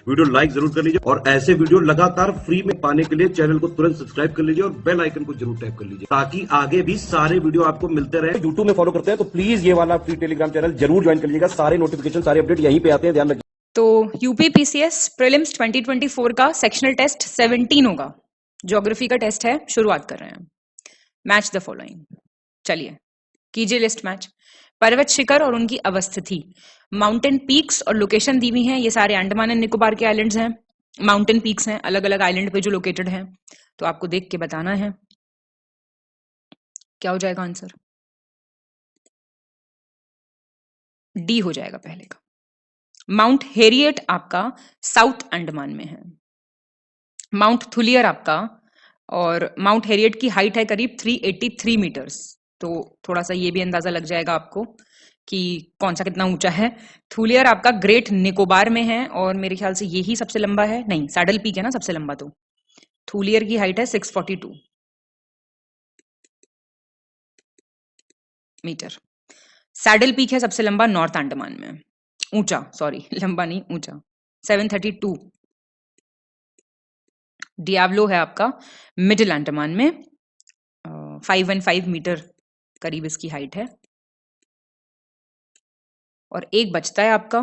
Video like जरूर कर लीजिए और ऐसे वीडियो लगातार फ्री में पाने के लिए चैनल को तुरंत सब्सक्राइब कर लीजिए और बेल आइकन को जरूर टैप कर लीजिए ताकि आगे भी सारे वीडियो आपको मिलते रहे। यूट्यूब में फॉलो करते हैं तो प्लीज ये वाला फ्री टेलीग्राम चैनल जरूर ज्वाइन कर लीजिएगा। सारे नोटिफिकेशन सारे अपडेट यहीं पे आते हैं, ध्यान रखिए। तो यूपीपीसीएस प्रीलिम्स 2024 का सेक्शनल टेस्ट 17 होगा। ज्योग्राफी का टेस्ट है, शुरुआत कर रहे हैं। मैच द फॉलोइंग, चलिए कीजिए लिस्ट मैच। पर्वत शिखर और उनकी अवस्थिति, माउंटेन पीक्स और लोकेशन दी हुई है। ये सारे अंडमान एंड निकोबार के आइलैंड्स हैं, माउंटेन पीक्स हैं, अलग अलग आइलैंड पे जो लोकेटेड हैं। तो आपको देख के बताना है क्या हो जाएगा आंसर। डी हो जाएगा पहले का। माउंट हेरिएट आपका साउथ अंडमान में है। माउंट थुलियर आपका, और माउंट हेरिएट की हाइट है करीब 383 मीटर्स। तो थोड़ा सा ये भी अंदाजा लग जाएगा आपको कि कौन सा कितना ऊंचा है। थुलियर आपका ग्रेट निकोबार में है और मेरे ख्याल से यही सबसे लंबा है, नहीं सैडल पीक है ना सबसे लंबा। तो थुलियर की हाइट है 642 मीटर। सैडल पीक है सबसे लंबा नॉर्थ अंडमान में, ऊंचा, सॉरी लंबा नहीं ऊंचा, 732। डियाब्लो है आपका मिडिल अंडमान में, 515 मीटर करीब इसकी हाइट है। और एक बचता है आपका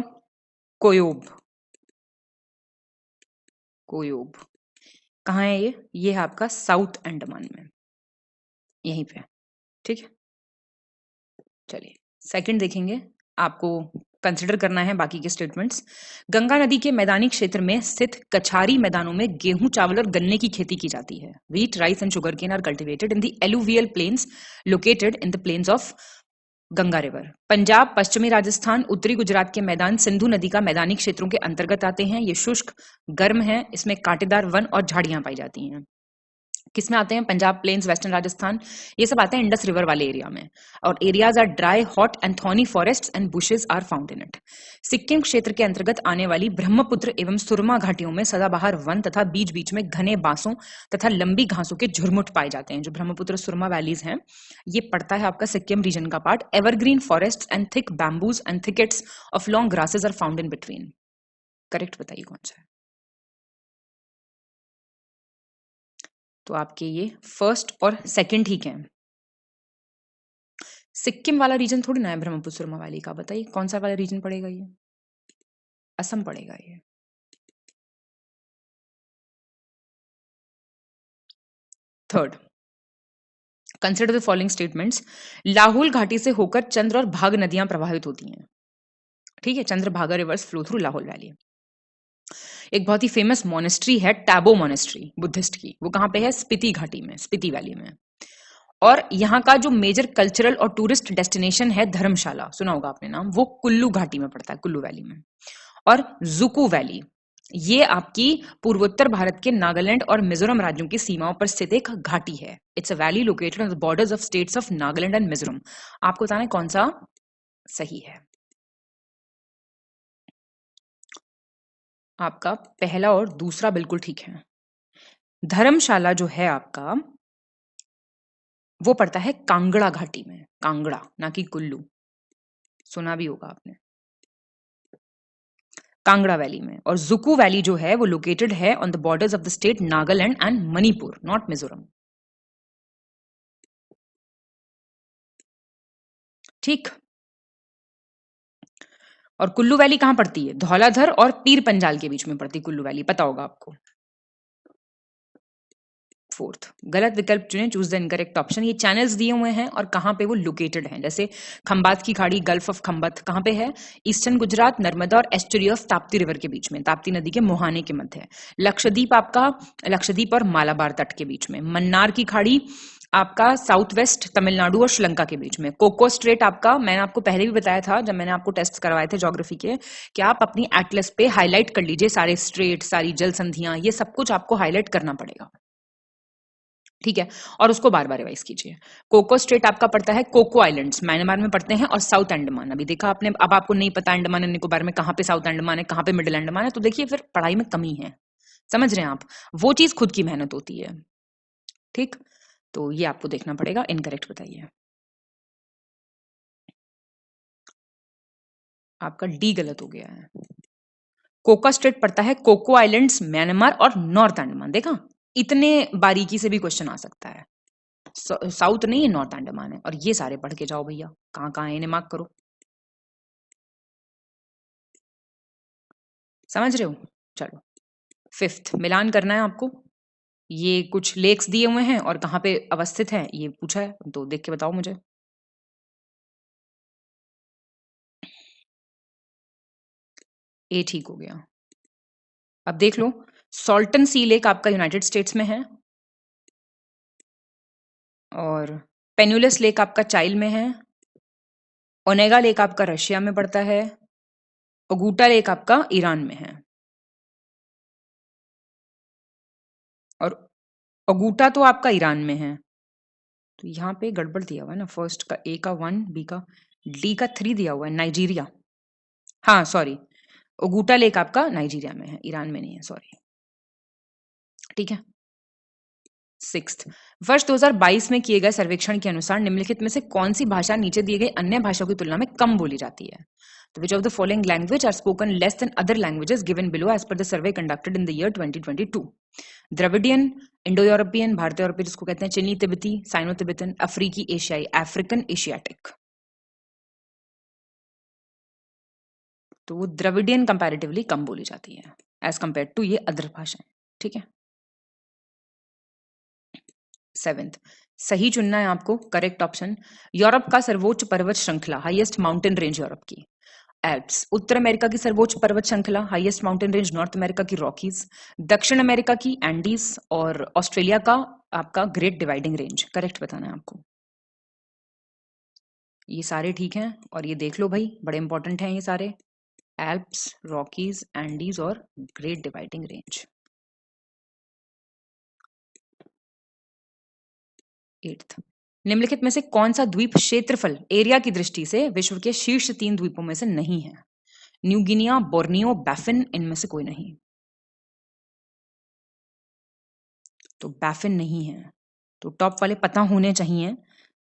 कोयोब। कोयोब कहाँ है ये है आपका साउथ अंडमान में, यहीं पे। ठीक है, चलिए सेकंड देखेंगे। आपको कंसिडर करना है बाकी के स्टेटमेंट्स। गंगा नदी के मैदानी क्षेत्र में स्थित कछारी मैदानों में गेहूं, चावल और गन्ने की खेती की जाती है। Wheat, rice and sugar cane are cultivated in the alluvial plains located in the plains of Ganga river. Punjab, पश्चिमी राजस्थान, उत्तरी गुजरात के मैदान सिंधु नदी का मैदानी क्षेत्रों के अंतर्गत आते हैं। ये शुष्क गर्म है, इसमें कांटेदार वन और झाड़ियां पाई जाती हैं। किसमें आते हैं? पंजाब, प्लेन्स, वेस्टर्न राजस्थान, ये सब आते हैं इंडस रिवर वाले एरिया में। और areas are dry, hot and thorny forests and bushes are found in it. Sikkim क्षेत्र के अंतर्गत आने वाली ब्रह्मपुत्र एवं सुरमा घाटियों में सदाबहार वन तथा बीच बीच में घने बांसों तथा लंबी घासों के झुरमुट पाए जाते हैं। जो ब्रह्मपुत्र सुरमा वैलीज हैं, ये पड़ता है आपका सिक्किम रीजन का part. Evergreen forest and thick bamboos and thickets of long grasses are found in between. Correct बताइए कौन सा है। तो आपके ये फर्स्ट और सेकंड ठीक है। सिक्किम वाला रीजन थोड़ी ना है ब्रह्मपुत्र सुरमा वैली का। बताइए कौन सा वाला रीजन पड़ेगा ये? असम पड़ेगा ये। Third, consider the following statements. Lahaul घाटी से होकर चंद्र और भाग नदियां प्रवाहित होती हैं। ठीक है, Chandrabhaga reverse flow through Lahaul valley. एक बहुत ही फेमस मोनेस्ट्री है टैबो मोनेस्ट्री बुद्धिस्ट की, वो कहां पे है? स्पीति घाटी में, स्पीति वैली में। और यहाँ का जो मेजर कल्चरल और टूरिस्ट डेस्टिनेशन है धर्मशाला, सुना होगा आपने नाम, वो कुल्लू घाटी में पड़ता है, कुल्लू वैली में। और जुकू वैली, ये आपकी पूर्वोत्तर भारत के नागालैंड और मिजोरम राज्यों की सीमाओं पर स्थित एक घाटी है। It's a valley located on the borders of states of Nagaland and Mizoram. आपको बताना है कौन सा सही है। आपका पहला और दूसरा बिल्कुल ठीक है। धर्मशाला जो है आपका, वो पड़ता है कांगड़ा घाटी में, कांगड़ा ना कि कुल्लू, सुना भी होगा आपने, कांगड़ा वैली में। और जुकू वैली जो है वो लोकेटेड है on the borders of the state Nagaland and Manipur, not Mizoram. ठीक। और कुल्लू वैली कहां पड़ती है? धौलाधर और पीर पंजाल के बीच में पड़ती है कुल्लू वैली, पता होगा आपको। फोर्थ, गलत विकल्प चुने, चूज द इनकरेक्ट ऑप्शन। ये चैनल्स दिए हुए हैं और कहां पे वो लोकेटेड हैं, जैसे खंबात की खाड़ी, गल्फ ऑफ खंबत कहां पे है? ईस्टर्न गुजरात, नर्मदा और एस्टुरी ऑफ ताप्ती रिवर के बीच में, ताप्ती नदी के मुहाने के मध्य है। लक्षद्वीप आपका, लक्षद्वीप और मालाबार तट के बीच में। मन्नार की खाड़ी आपका साउथ वेस्ट तमिलनाडु और श्रीलंका के बीच में। कोको स्ट्रेट आपका, मैंने आपको पहले भी बताया था जब मैंने आपको टेस्ट करवाए थे ज्योग्राफी के, कि आप अपनी एटलस पे हाईलाइट कर लीजिए सारे स्ट्रेट, सारी जल संधियां, ये सब कुछ आपको हाईलाइट करना पड़ेगा। ठीक है, और उसको बार बार रिवाइज कीजिए। कोको स्ट्रेट आपका पड़ता है कोको आइलैंड्स, म्यांमार में पड़ते हैं, और साउथ अंडमान। अभी देखा आपने, अब आपको नहीं पता अंडमान एंड निकोबार में कहां पे साउथ अंडमान है, कहां पे मिडिल अंडमान है, तो देखिए फिर पढ़ाई में कमी है। समझ रहे हैं आप? वो चीज खुद की मेहनत होती है। ठीक, तो ये आपको देखना पड़ेगा। इनकरेक्ट बताइए। आपका डी गलत हो गया है। कोका स्ट्रेट पड़ता है कोको आइलैंड्स, म्यांमार और नॉर्थ अंडमान। देखा, इतने बारीकी से भी क्वेश्चन आ सकता है। साउथ नहीं है, नॉर्थ अंडमान है। और ये सारे पढ़ के जाओ भैया, कहाँ कहाँ है इन्हें मार्क करो। समझ रहे हो? चलो, फिफ्थ मिलान करना है आपको। ये कुछ लेक्स दिए हुए हैं और कहाँ पे अवस्थित है ये पूछा है, तो देख के बताओ मुझे। ए ठीक हो गया। अब देख लो, सॉल्टन सी लेक आपका यूनाइटेड स्टेट्स में है, और पेन्युलस लेक आपका चाइल में है, ओनेगा लेक आपका रशिया में पड़ता है, ओगुटा लेक आपका ईरान में है। और ओगुटा तो आपका ईरान में है, तो यहाँ पे गड़बड़ दिया हुआ है ना, फर्स्ट का ए का 1, बी का डी का 3 दिया हुआ है, नाइजीरिया। हाँ सॉरी, ओगुटा लेक आपका नाइजीरिया में है, ईरान में नहीं है, सॉरी। ठीक है। सिक्स्थ, वर्ष 2022 में किए गए सर्वेक्षण के अनुसार निम्नलिखित में से कौन सी भाषा नीचे दिए गए अन्य भाषाओं की तुलना में कम बोली जाती है? तो which of the following language are spoken less than other languages given below as per the survey conducted in the year 2022? Dravidian, Indo European, भारतीय यूरोपीय जिसको कहते हैं, चीनी तिब्बती, साइनो तिब्बतन, अफ्रीकी एशियाई, अफ्रीकन एशियाटिक। तो वो द्रविडियन कंपैरेटिवली कम बोली जाती है एज कंपेयर टू ये अदर भाषाएं। ठीक है। सेवेंथ, सही चुनना है आपको, करेक्ट ऑप्शन। यूरोप का सर्वोच्च पर्वत श्रृंखला, हाईएस्ट माउंटेन रेंज यूरोप की, एल्प्स। उत्तर अमेरिका की सर्वोच्च पर्वत श्रृंखला, highest mountain range, north America की रॉकीज। दक्षिण अमेरिका की एंडीज, और ऑस्ट्रेलिया का आपका ग्रेट डिवाइडिंग रेंज। करेक्ट बताना है आपको। ये सारे ठीक हैं, और ये देख लो भाई, बड़े इंपॉर्टेंट हैं ये सारे, एल्प्स, रॉकीज, एंडीज और ग्रेट डिवाइडिंग रेंज। एट्थ, निम्नलिखित में से कौन सा द्वीप क्षेत्रफल एरिया की दृष्टि से विश्व के शीर्ष 3 द्वीपों में से नहीं है? न्यू गिनिया, बोर्नियो, बैफिन, इनमें से कोई नहीं। तो बैफिन नहीं है। तो टॉप वाले पता होने चाहिए।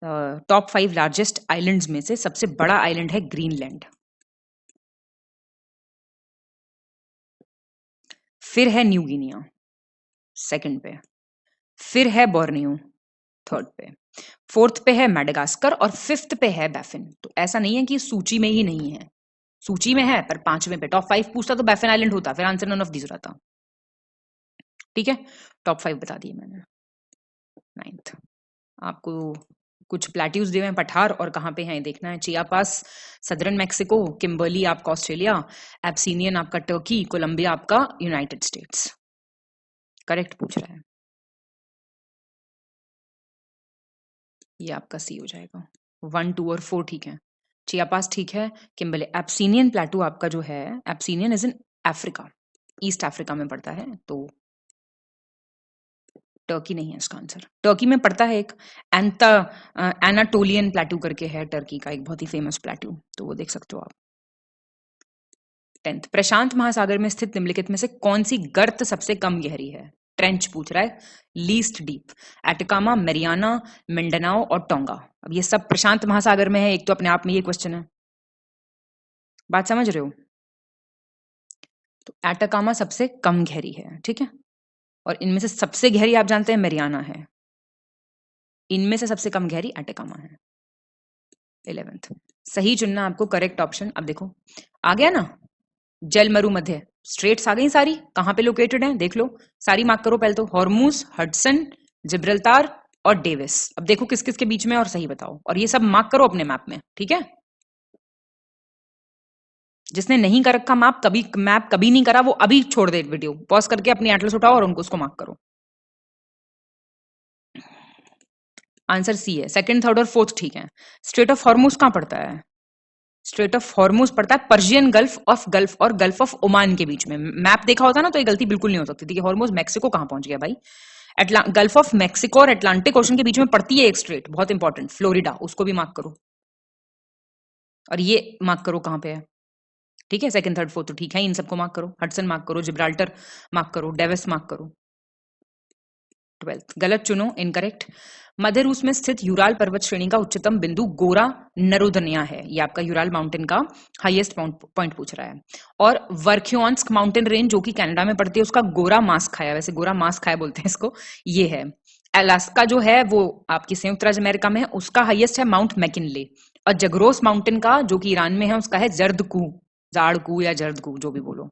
टॉप 5 लार्जेस्ट आइलैंड्स में से सबसे बड़ा आइलैंड है ग्रीनलैंड, फिर है न्यू गिनिया सेकंड पे, फिर है बोर्नियो थर्ड पे, फोर्थ पे है मेडागास्कर, और फिफ्थ पे है बैफिन। तो ऐसा नहीं है कि सूची में ही नहीं है, सूची में है, पर 5वें पे। टॉप 5 पूछता तो बैफिन आइलैंड होता, फिर आंसर नन ऑफ दीज रहता। ठीक है, टॉप 5 बता दिए मैंने। नाइन्थ, आपको कुछ प्लेट्यूज दिए हैं, पठार, और कहाँ पे हैं देखना है। चियापास सदर्न मैक्सिको, किम्बर्ली आपका ऑस्ट्रेलिया, एब्सिनियन आपका टर्की, कोलंबिया आपका यूनाइटेड स्टेट्स। करेक्ट पूछ रहा है, ये आपका सी हो जाएगा। 1, 2 और 4 ठीक है, चियापास ठीक है, किम्बर्ली। एब्सिनियन प्लेटू आपका जो है, Abyssinian is in Africa, east Africa में पड़ता है, तो टर्की नहीं है इसका आंसर। टर्की में पड़ता है एक एनाटोलियन प्लेटू करके है टर्की का, एक बहुत ही फेमस प्लेटू, तो वो देख सकते हो आप। 10th, प्रशांत महासागर में स्थित निम्नलिखित में से कौन सी गर्त सबसे कम गहरी है? ट्रेंच पूछ रहा है, लीस्ट डीप। एटकामा, मेरियाना, मिंडनाओ और टोंगा। अब ये सब प्रशांत महासागर में है, एक तो अपने आप में ये क्वेश्चन है, बात समझ रहे हो? तो एटकामा सबसे कम गहरी है, ठीक है, और इनमें से सबसे गहरी आप जानते हैं मेरियाना है, इनमें से सबसे कम गहरी एटकामा है। 11th, सही चुनना आपको, करेक्ट ऑप्शन। अब देखो आ गया ना, जल मरु मध्य स्ट्रेट्स आ गई सारी, कहां पे लोकेटेड है देख लो, सारी मार्क करो पहले तो। हॉर्मूज, हडसन, जिब्राल्टार और डेविस। अब देखो किस किस के बीच में, और सही बताओ, और ये सब मार्क करो अपने मैप में, ठीक है। जिसने नहीं कर रखा मैप कभी नहीं करा, वो अभी छोड़ दे वीडियो, पॉज करके अपनी एटलस उठाओ और उनको उसको मार्क करो। आंसर सी है, सेकंड, थर्ड और फोर्थ ठीक है। स्ट्रेट ऑफ हॉर्मूज कहां पड़ता है? स्ट्रेट ऑफ हॉर्मूज पड़ता है पर्शियन गल्फ और गल्फ ऑफ ओमान के बीच में। मैप देखा होता ना तो ये गलती बिल्कुल नहीं हो सकती थी कि हॉर्मूज मैक्सिको कहां पहुंच गया भाई। गल्फ ऑफ मैक्सिको और अटलांटिक ओशन के बीच में पड़ती है एक स्ट्रेट, बहुत इंपॉर्टेंट, फ्लोरिडा, उसको भी मार्क करो। और ये मार्क करो कहां पे है, ठीक है। सेकंड, थर्ड, फोर्थ तो ठीक है, इन सबको मार्क करो। हडसन मार्क करो, जिब्राल्टर मार्क करो, डेविस मार्क करो। 12th गलत चुनो, इनकरेक्ट। मध्य रूस में स्थित यूराल पर्वत श्रेणी का उच्चतम बिंदु गोरा नरोदनिया है। ये आपका यूराल माउंटेन का हाईएस्ट पॉइंट पूछ रहा है। और वर्ख्योंस्क माउंटेन रेंज जो कि कनाडा में पड़ती है, उसका गोरा मास्काया, वैसे गोरा मास्काया बोलते हैं इसको, ये है। अलास्का जो है वो आपकी संयुक्त राज्य अमेरिका में है, उसका हाईएस्ट है माउंट मैकिनले। और जगरोस माउंटेन का जो कि ईरान में है, उसका है जर्दकू, जाड़कू या जर्दकू जो भी बोलो।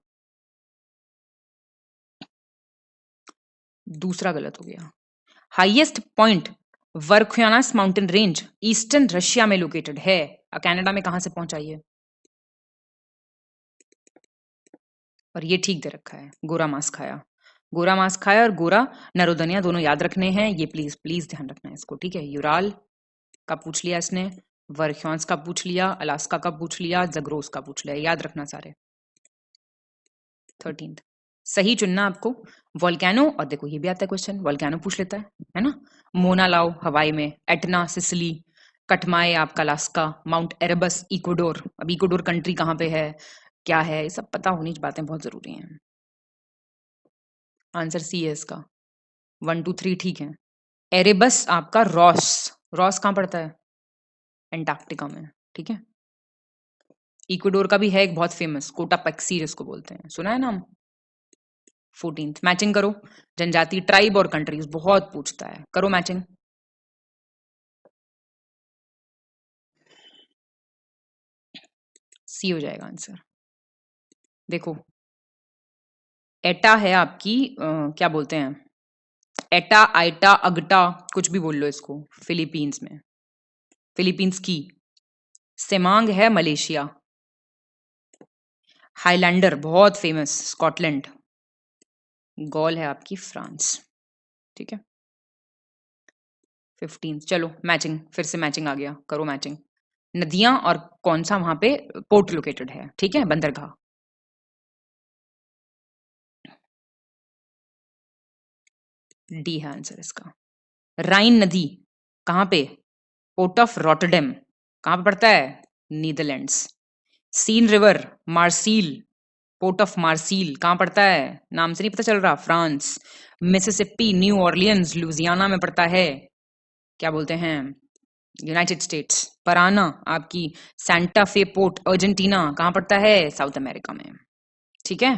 दूसरा गलत हो गया। Highest point Verkhoyansk mountain range eastern Russia में लोकेटेड है। कनाडा में कहां से पहुंचाइए? और ये ठीक दे रखा है, गोरा मांस खाया। गोरा मांस खाया और गोरा नरोदनिया दोनों याद रखने हैं, ये प्लीज प्लीज ध्यान रखना है इसको, ठीक है। यूराल का पूछ लिया इसने, वर्ख्यान्स का पूछ लिया, अलास्का का पूछ लिया, जगरोस का पूछ लिया, याद रखना सारे। 13th सही चुनना आपको। वोल्केनो, और देखो ये भी आता है क्वेश्चन, वोल्केनो पूछ लेता है ना। मोना लाओ हवाई में, एटना सिसिली, कटमाए आपका अलास्का, माउंट एरेबस इक्वाडोर। अब इक्वाडोर कंट्री कहाँ पे है, क्या है, ये सब पता होनी बातें बहुत जरूरी हैं। आंसर सी है इसका, 1 2 3 ठीक है। एरेबस आपका रॉस, रॉस कहाँ पड़ता है? एंटार्क्टिका में, ठीक है। इक्वाडोर का भी है एक बहुत फेमस, कोटा पैक्सी जिसको बोलते हैं, सुना है नाम। 14th मैचिंग करो, जनजाति, ट्राइब और कंट्रीज बहुत पूछता है, करो मैचिंग। सी हो जाएगा आंसर। देखो एटा है आपकी क्या बोलते हैं, एटा, आइटा, अगटा, कुछ भी बोल लो इसको, फिलीपींस में, फिलीपींस की। सेमांग है मलेशिया। हाईलैंडर बहुत फेमस स्कॉटलैंड। गॉल है आपकी फ्रांस, ठीक है। 15 चलो मैचिंग, फिर से मैचिंग आ गया, करो मैचिंग। नदियां और कौन सा वहां पे पोर्ट लोकेटेड है, ठीक है, बंदरगाह। डी है आंसर इसका। राइन नदी कहां पे? पोर्ट ऑफ रॉटरडेम, कहां पे पड़ता है? Netherlands. Seine river, Marseille, port of Marseille कहां पड़ता है? नाम से नहीं पता चल रहा, France. Mississippi, New Orleans Louisiana में पड़ता है, क्या बोलते हैं, यूनाइटेड स्टेट्स। पराना आपकी सैंटा फे पोर्ट अर्जेंटीना कहां पड़ता है? साउथ अमेरिका में, ठीक है।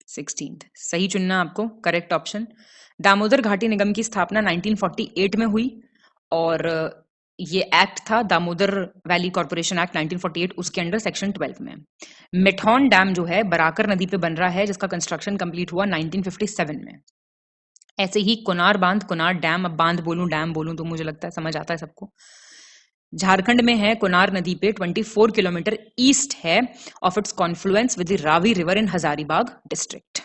16th सही चुनना आपको, करेक्ट ऑप्शन। दामोदर घाटी निगम की स्थापना 1948 में हुई, और ये एक्ट था दामोदर वैली कॉर्पोरेशन एक्ट 1948, उसके अंडर सेक्शन 12 में। मेठॉन डैम जो है बराकर नदी पे बन रहा है, जिसका कंस्ट्रक्शन कंप्लीट हुआ 1957 में। ऐसे ही कुनार बांध, कुनार डैम, अब बांध बोलूं डैम बोलूं तो मुझे लगता है समझ आता है सबको, झारखंड में है, कुनार नदी पे 24 किलोमीटर ईस्ट है of its Confluence with the Ravi river in Hazaribagh district.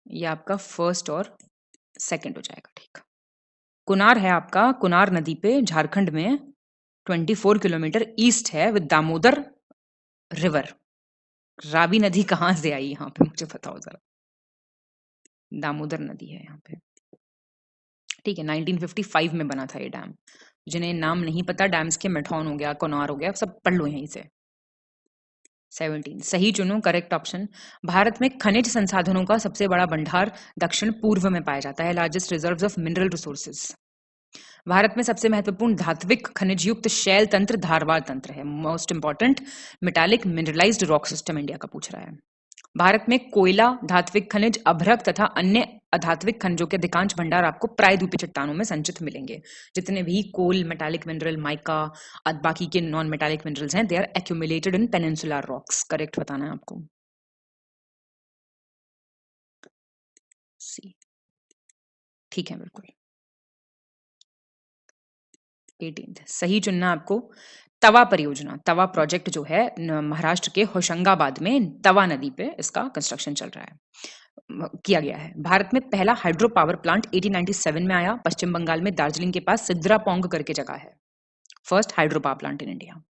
ये आपका फर्स्ट और सेकंड हो जाएगा, ठीक। कुनार है आपका, कुनार नदी पे झारखंड में 24 किलोमीटर ईस्ट है विद दामोदर रिवर। रावी नदी कहां से आई यहाँ पे, मुझे बताओ जरा। दामोदर नदी है यहाँ पे, ठीक है। 1955 में बना था ये डैम। जिन्हें नाम नहीं पता डैम्स के, मेठॉन हो गया, कोनार हो गया, सब पढ़ लो यहीं से। 17 सही चुनो, करेक्ट ऑप्शन। भारत में खनिज संसाधनों का सबसे बड़ा भंडार दक्षिण पूर्व में पाया जाता है, largest reserves of mineral resources. Bharat में सबसे महत्वपूर्ण धात्विक खनिज युक्त शैल तंत्र धारवाड़ तंत्र है, most important metallic mineralized rock system India का पूछ रहा है। भारत में कोयला, धात्विक खनिज, अभ्रक तथा अन्य अधात्विक खनिजों के अधिकांश भंडार आपको प्रायद्वीपीय चट्टानों में संचित मिलेंगे। जितने भी कोल, मेटालिक मिनरल, माइका, बाकी के नॉन मेटालिक मिनरल्स हैं, they are accumulated in peninsular rocks. Correct बताना है आपको। सी ठीक है, बिल्कुल। 18 सही चुनना आपको। तवा परियोजना, तवा प्रोजेक्ट जो है महाराष्ट्र के होशंगाबाद में तवा नदी पे इसका कंस्ट्रक्शन चल रहा है, किया गया है। भारत में पहला हाइड्रो पावर प्लांट 1897 में आया, पश्चिम बंगाल में दार्जिलिंग के पास सिद्रापोंग करके जगह है। First hydro power plant in India.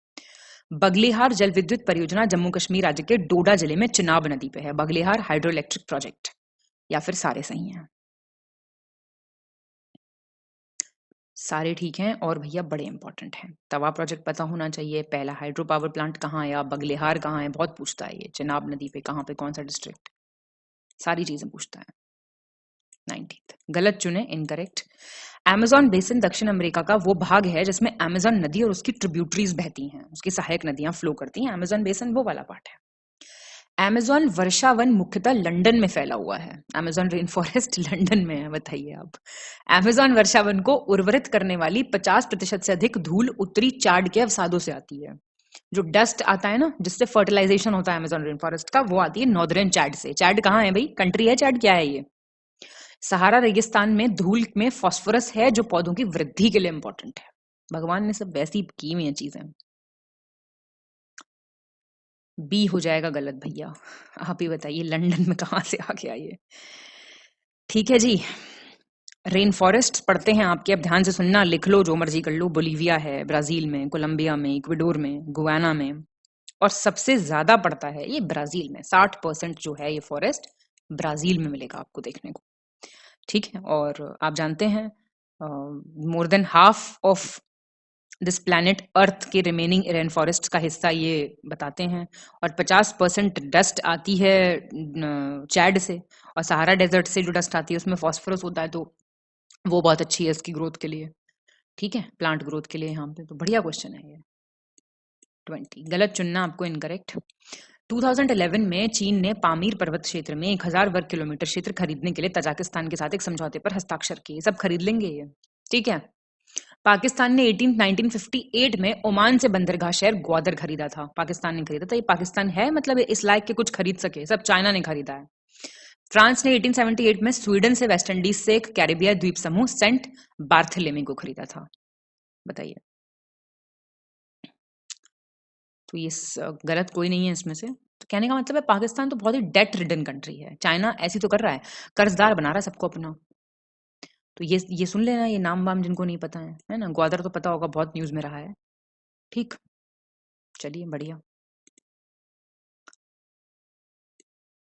Baglihar जल विद्युत परियोजना जम्मू कश्मीर राज्य के डोडा जिले में चिनाब नदी पे है, बगलिहार हाइड्रो इलेक्ट्रिक प्रोजेक्ट, या फिर सारे सही हैं। सारे ठीक हैं और भैया बड़े इंपॉर्टेंट हैं। तवा प्रोजेक्ट पता होना चाहिए, पहला हाइड्रो पावर प्लांट कहाँ आया, बगलिहार कहाँ है, बहुत पूछता है ये, चिनाब नदी पे कहाँ पे, कौन सा डिस्ट्रिक्ट, सारी चीजें पूछता है। 19th गलत चुने, इनकरेक्ट। अमेज़न बेसिन दक्षिण अमेरिका का वो भाग है जिसमें अमेज़न नदी और उसकी ट्रिब्यूटरीज बहती हैं, उसकी सहायक नदियां फ्लो करती हैं। अमेज़न बेसिन वो वाला पार्ट है। अमेज़न वर्षावन मुख्यतः लंदन में फैला हुआ है। अमेज़न रेन फॉरेस्ट लंदन में है, बताइए आप। अमेज़न वर्षावन को उर्वरित करने वाली 50% से अधिक धूल उत्तरी चाड के अवसादों से आती है। जो डस्ट आता है ना, जिससे फर्टिलाइजेशन होता है अमेज़न रेन फॉरेस्ट का, वो आती है नॉर्दर्न चाड से। चाड कहाँ है भाई, कंट्री है चाड, क्या है ये? सहारा रेगिस्तान में धूल में फास्फोरस है जो पौधों की वृद्धि के लिए इंपॉर्टेंट है। भगवान ने सब वैसी की हुई हैं चीजें। बी हो जाएगा गलत भैया। आप ही बताइए लंदन में कहां से आ गया ये। ठीक है जी, रेन फॉरेस्ट पढ़ते हैं आपके, अब ध्यान से सुनना, लिख लो, जो मर्जी कर लो। बोलीविया है, ब्राजील में, कोलंबिया में, इक्वेडोर में, गुयाना में, और सबसे ज्यादा पड़ता है ये ब्राजील में। 60% जो है ये फॉरेस्ट ब्राजील में मिलेगा आपको देखने को। ठीक है, और आप जानते हैं more than half of this planet earth के रिमेनिंग रेन फॉरेस्ट का हिस्सा ये बताते हैं। और 50% डस्ट आती है चैड से, और सहारा डेजर्ट से जो डस्ट आती है उसमें फॉस्फोरस होता है, तो वो बहुत अच्छी है इसकी ग्रोथ के लिए। ठीक है, प्लांट ग्रोथ के लिए यहाँ पे, तो बढ़िया क्वेश्चन है ये। 20 गलत चुनना आपको, इनकरेक्ट। 2011 में चीन ने पामीर पर्वत क्षेत्र में 1000 वर्ग किलोमीटर क्षेत्र खरीदने के लिए तजाकिस्तान के साथ एक समझौते पर हस्ताक्षर किए। सब खरीद लेंगे ये, ठीक है। पाकिस्तान ने 1958 में ओमान से बंदरगाह शहर ग्वादर खरीदा था। पाकिस्तान ने खरीदा था। ये पाकिस्तान है मतलब इस लायक के कुछ खरीद सके, सब चाइना ने खरीदा है। फ्रांस ने 1878 में स्वीडन से वेस्ट इंडीज से एक कैरिबिया द्वीप समूह सेंट बार्थेलेमी को खरीदा था। बताइए। तो ये गलत कोई नहीं है इसमें से। तो कहने का मतलब है पाकिस्तान तो बहुत ही डेट रिडन कंट्री है। चाइना ऐसी तो कर रहा है, कर्जदार बना रहा है सबको अपना। तो ये सुन लेना, ये नाम वाम जिनको नहीं पता है ना, ग्वादर तो पता होगा, बहुत न्यूज में रहा है। ठीक, चलिए बढ़िया।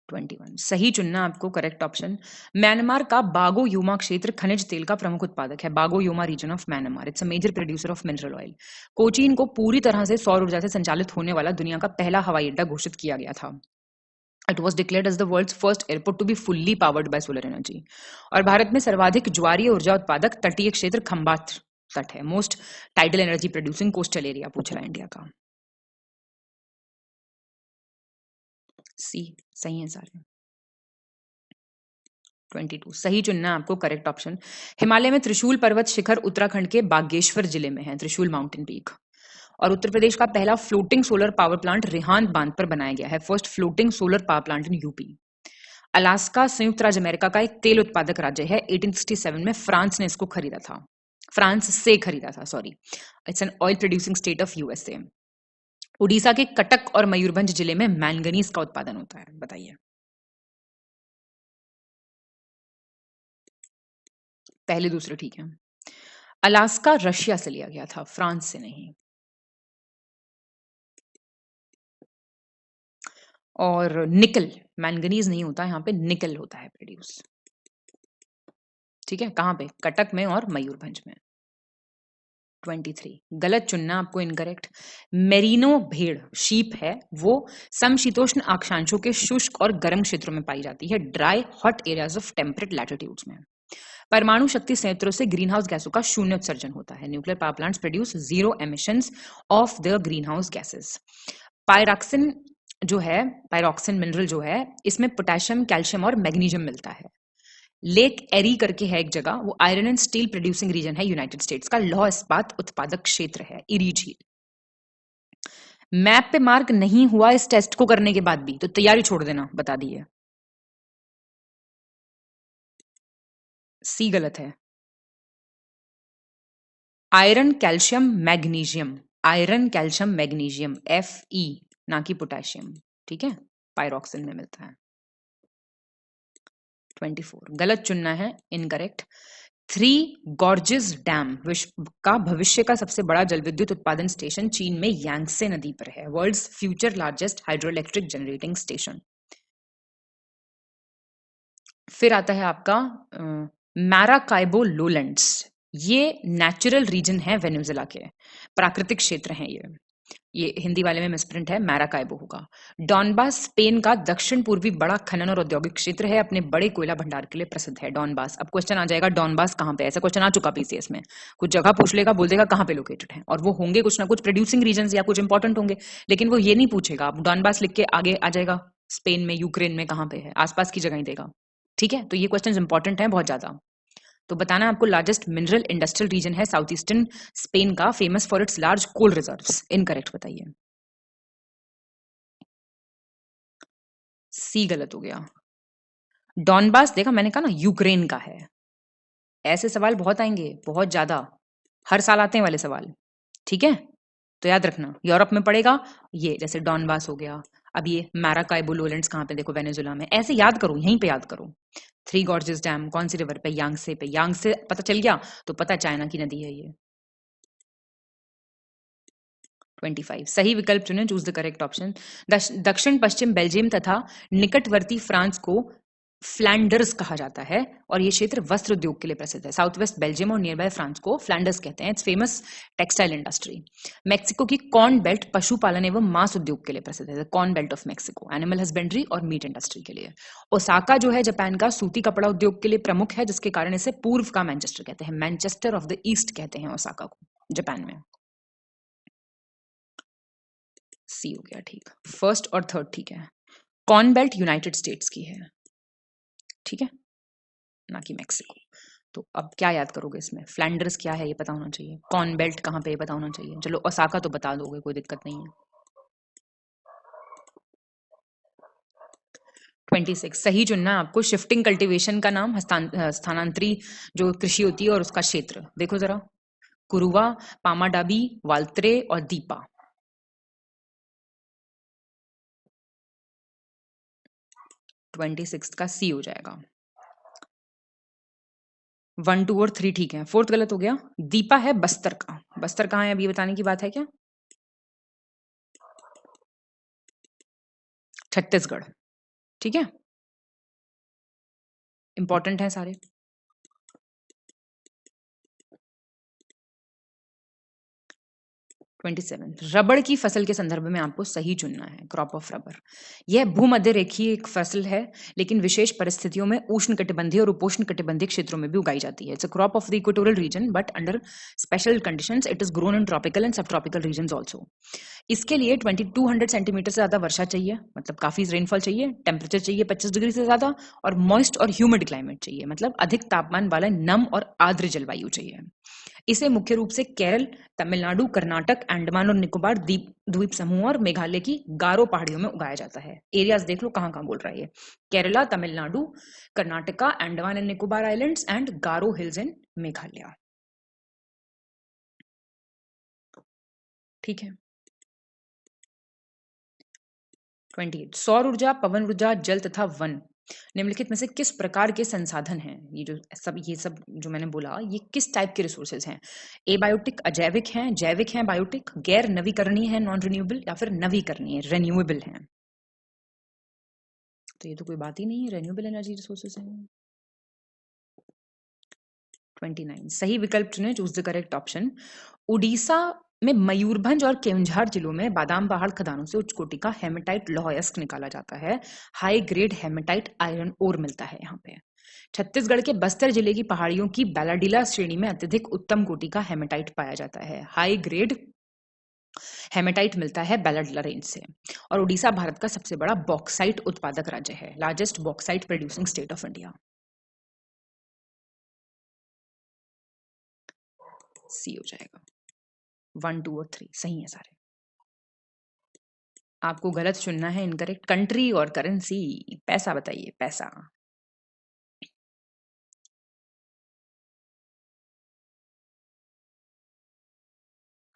21 सही चुनना आपको, करेक्ट ऑप्शन। म्यांमार का बागो योमा क्षेत्र खनिज तेल का प्रमुख उत्पादक है। Bago Yoma region of Myanmar, it's a major producer of mineral oil. Cochin को पूरी तरह से सौर ऊर्जा से संचालित होने वाला दुनिया का पहला हवाई अड्डा घोषित किया गया था। It was declared as the world's first airport to be fully powered by solar energy. और भारत में सर्वाधिक ज्वारीय ऊर्जा उत्पादक तटीय क्षेत्र खंबात तट है। Most tidal energy producing coastal area पूछ रहा है इंडिया का। सी सही है सारे। 22 सही चुनना आपको, करेक्ट ऑप्शन। हिमालय में त्रिशूल पर्वत शिखर उत्तराखंड के बागेश्वर जिले में है, त्रिशूल माउंटेन पीक। और उत्तर प्रदेश का पहला floating solar power plant Rihand बांध पर बनाया गया है, first floating solar power plant in UP. Alaska संयुक्त राज्य अमेरिका का एक तेल उत्पादक राज्य है। 1867 में फ्रांस ने इसको खरीदा था, फ्रांस से खरीदा था, sorry. It's an oil producing state of USA. Orissa के कटक और मयूरभंज जिले में मैंगनीज का उत्पादन होता है। बताइए। पहले दूसरे ठीक है। अलास्का रशिया से लिया गया था, फ्रांस से नहीं। और निकल, मैंगनीज नहीं होता यहाँ पे, निकल होता है प्रोड्यूस। ठीक है, कहाँ पे, कटक में और मयूरभंज में। 23 गलत चुनना आपको, इनकरेक्ट। मेरिनो भेड़ शीप है, वो समशीतोष्ण अक्षांशों के शुष्क और गर्म क्षेत्रों में पाई जाती है, dry hot areas of temperate latitudes में। परमाणु शक्ति संयंत्रों से ग्रीन हाउस गैसों का शून्य उत्सर्जन होता है। Nuclear power plants produce zero emissions of the green house gases. Pyroxene जो है, पायरॉक्सिन मिनरल जो है, इसमें पोटेशियम, कैल्शियम और मैग्नीशियम मिलता है। लेक एरी करके है एक जगह, वो iron and steel producing region है यूनाइटेड स्टेट्स का, लौह इस्पात उत्पादक क्षेत्र है इरी झील। मैप पे मार्क नहीं हुआ इस टेस्ट को करने के बाद भी, तो तैयारी छोड़ देना, बता दिए। सी गलत है। Iron calcium magnesium, iron calcium magnesium, Fe, ना कि पोटेशियम। ठीक है, पायरॉक्सिन में मिलता है। 24 गलत चुनना है, इनकरेक्ट। थ्री गॉर्जेस डैम विश्व का भविष्य का सबसे बड़ा जल विद्युत उत्पादन स्टेशन चीन में यांगसे नदी पर है, world's future largest hydro electric generating station. फिर आता है आपका मैराकाइबो लोलैंड्स, ये नेचुरल रीजन है वेनेजुएला के, प्राकृतिक क्षेत्र हैं ये हिंदी वाले में मिसप्रिंट है, मैराकाइबो होगा। डॉनबास स्पेन का दक्षिण पूर्वी बड़ा खनन और औद्योगिक क्षेत्र है, अपने बड़े कोयला भंडार के लिए प्रसिद्ध है डॉनबास। अब क्वेश्चन आ जाएगा डॉनबास कहाँ पे, ऐसा क्वेश्चन आ चुका पीसीएस में, कुछ जगह पूछ लेगा, बोल देगा कहाँ पे लोकेटेड है, और वो होंगे कुछ ना कुछ प्रोड्यूसिंग रीजन या कुछ इंपॉर्टेंट होंगे, लेकिन वो ये नहीं पूछेगा। अब डॉनबास लिख के आगे आ जाएगा स्पेन में, यूक्रेन में कहाँ पे है, आसपास की जगह ही देगा। ठीक है, तो ये क्वेश्चन इंपॉर्टेंट है बहुत ज्यादा। तो बताना है आपको, लार्जेस्ट मिनरल इंडस्ट्रियल रीजन है साउथ ईस्टर्न स्पेन का, famous for its large coal reserves. Incorrect बताइए, सी गलत हो गया। डॉनबास देखा मैंने कहा ना यूक्रेन का है। ऐसे सवाल बहुत आएंगे, बहुत ज्यादा, हर साल आते हैं वाले सवाल। ठीक है, तो याद रखना यूरोप में पड़ेगा ये, जैसे डॉनबास हो गया। अब ये मैराकाइबो लोलैंड्स कहाँ पे, देखो वेनेजुला में। ऐसे याद करो, यहीं पे याद करो। थ्री गॉर्जेस डैम कौन सी रिवर पे, यांगसे पे। यांगसे पता चल गया तो पता चाइना की नदी है ये। 25 सही विकल्प चुने, चूज द करेक्ट ऑप्शन। दक्षिण पश्चिम बेल्जियम तथा निकटवर्ती फ्रांस को फ्लैंडर्स कहा जाता है, और ये क्षेत्र वस्त्र उद्योग के लिए प्रसिद्ध है। साउथ वेस्ट बेल्जियम और नियर बाय फ्रांस को फ्लैंडर्स कहते हैं। It's famous textile industry. Mexico की कॉर्न बेल्ट पशुपालन एवं मांस उद्योग के लिए प्रसिद्ध है। Corn belt of Mexico animal husbandry और मीट इंडस्ट्री के लिए। ओसाका जो है जापान का सूती कपड़ा उद्योग के लिए प्रमुख है, जिसके कारण इसे पूर्व का मैनचेस्टर कहते हैं, मैनचेस्टर ऑफ द ईस्ट कहते हैं ओसाका को जापान में। सी हो गया ठीक, फर्स्ट और थर्ड ठीक है। कॉर्न बेल्ट यूनाइटेड स्टेट्स की है, ठीक है, ना कि मेक्सिको। तो अब क्या याद करोगे इसमें, फ्लैंडर्स क्या है ये पता होना चाहिए, कॉर्न बेल्ट कहाँ पे ये पता होना चाहिए। चलो ओसाका तो बता दोगे, कोई दिक्कत नहीं है। 26 सही चुनना है आपको। शिफ्टिंग कल्टीवेशन का नाम स्थानांतरी जो कृषि होती है और उसका क्षेत्र देखो जरा, कुरुवा, पामाडाबी, वाल्त्रे और दीपा। 26 का सी हो जाएगा। 1 2 और 3 ठीक है, फोर्थ गलत हो गया। दीपा है बस्तर का, बस्तर कहाँ है अभी बताने की बात है क्या, छत्तीसगढ़। ठीक है, इंपॉर्टेंट है सारे। 27 रबड़ की फसल के संदर्भ में आपको सही चुनना है, क्रॉप ऑफ रबर। यह भूमध्य रेखीय एक फसल है, लेकिन विशेष परिस्थितियों में उष्ण कटिबंधीय और उपोष्ण कटिबंधीय क्षेत्रों में भी उगाई जाती है। It's a crop of the equatorial region, but under special conditions it is grown in tropical and सब ट्रॉपिकल रीजन ऑल्सो। इसके लिए 2200 सेंटीमीटर से ज्यादा वर्षा चाहिए, मतलब काफी रेनफॉल चाहिए, टेम्परेचर चाहिए 25 डिग्री से ज्यादा, और मॉइस्ट और ह्यूमिड क्लाइमेट चाहिए, मतलब अधिक तापमान वाला नम और आर्द्र जलवायु चाहिए। इसे मुख्य रूप से केरल, तमिलनाडु, कर्नाटक, अंडमान और निकोबार द्वीप द्वीप समूह और मेघालय की गारो पहाड़ियों में उगाया जाता है। एरियाज देख लो कहाँ कहाँ बोल रहा है ये, Kerala, Tamil Nadu, Karnataka, Andaman and Nicobar islands and Garo hills in Meghalaya. ठीक है। 28 सौर ऊर्जा, पवन ऊर्जा, जल तथा वन निम्नलिखित में से किस प्रकार के संसाधन हैं। ये सब जो मैंने बोला ये किस टाइप के रिसोर्सेज हैं। एबायोटिक अजैविक हैं, जैविक हैं बायोटिक, गैर नवीकरणीय है नॉन रिन्यूएबल, या फिर नवीकरणीय रिन्यूएबल हैं। तो ये तो कोई बात ही नहीं है, रिन्यूएबल एनर्जी रिसोर्सेज हैं। 29 सही विकल्प चुने, choose the correct option. Orissa में मयूरभंज और केवंझार जिलों में बादाम पहाड़ खदानों से उच्च कोटि का हेमेटाइट लौहयस्क निकाला जाता है। High grade hematite iron ore मिलता है यहाँ पे। छत्तीसगढ़ के बस्तर जिले की पहाड़ियों की बैलाडीला श्रेणी में अत्यधिक उत्तम कोटि का हेमेटाइट पाया जाता है। हाई ग्रेड हेमेटाइट मिलता है बैलाडीला रेंज से। और उड़ीसा भारत का सबसे बड़ा बॉक्साइट उत्पादक राज्य है, largest bauxite producing state of India. C हो जाएगा। 1 2 और 3 सही है सारे। आपको गलत चुनना है, इनकरेक्ट। कंट्री और करेंसी, पैसा बताइए, पैसा।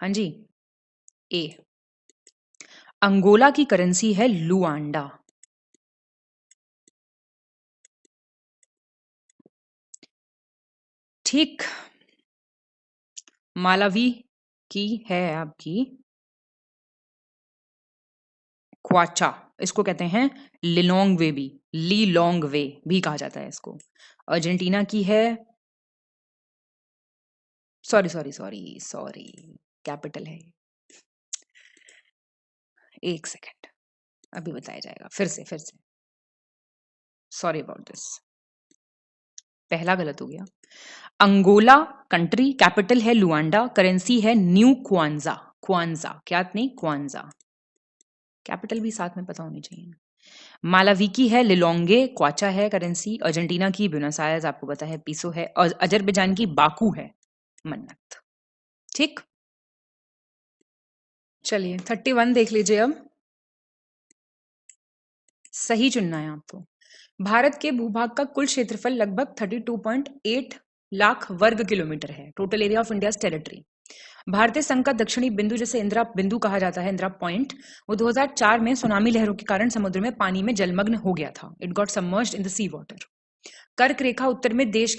हाँ जी, ए। अंगोला की करेंसी है लुआंडा। ठीक। मालावी की है आपकी क्वाचा, इसको कहते हैं लिलोंग वे भी, ली लोंग वे भी कहा जाता है इसको। अर्जेंटीना की है sorry sorry sorry sorry, capital है। एक सेकेंड, अभी बताया जाएगा। फिर से सॉरी अबाउट दिस, पहला गलत हो गया। अंगोला कंट्री, कैपिटल है लुआंडा, करेंसी है न्यू क्वांजा। क्वांजा क्या नहीं, क्वांजा, कैपिटल भी साथ में पता होनी चाहिए। मालावीकी है लिलोंगे, क्वाचा है करेंसी। अर्जेंटीना की ब्यूनस आयर्स आपको पता है पीसो है। और अजरबैजान की बाकू है मन्नत। ठीक, चलिए 31 देख लीजिए अब। सही चुनना है आपको। भारत के भूभाग का कुल क्षेत्रफल लगभग 32.8 लाख वर्ग किलोमीटर है। Total area of India territory. भारतीय संघ का दक्षिणी बिंदु, जिसे इंदिरा बिंदु कहा जाता है, इंदिरा पॉइंट, वो 2004 में सुनामी लहरों के कारण समुद्र में पानी में जलमग्न हो गया था। It got submerged in the sea water. कर्क रेखा उत्तर में देश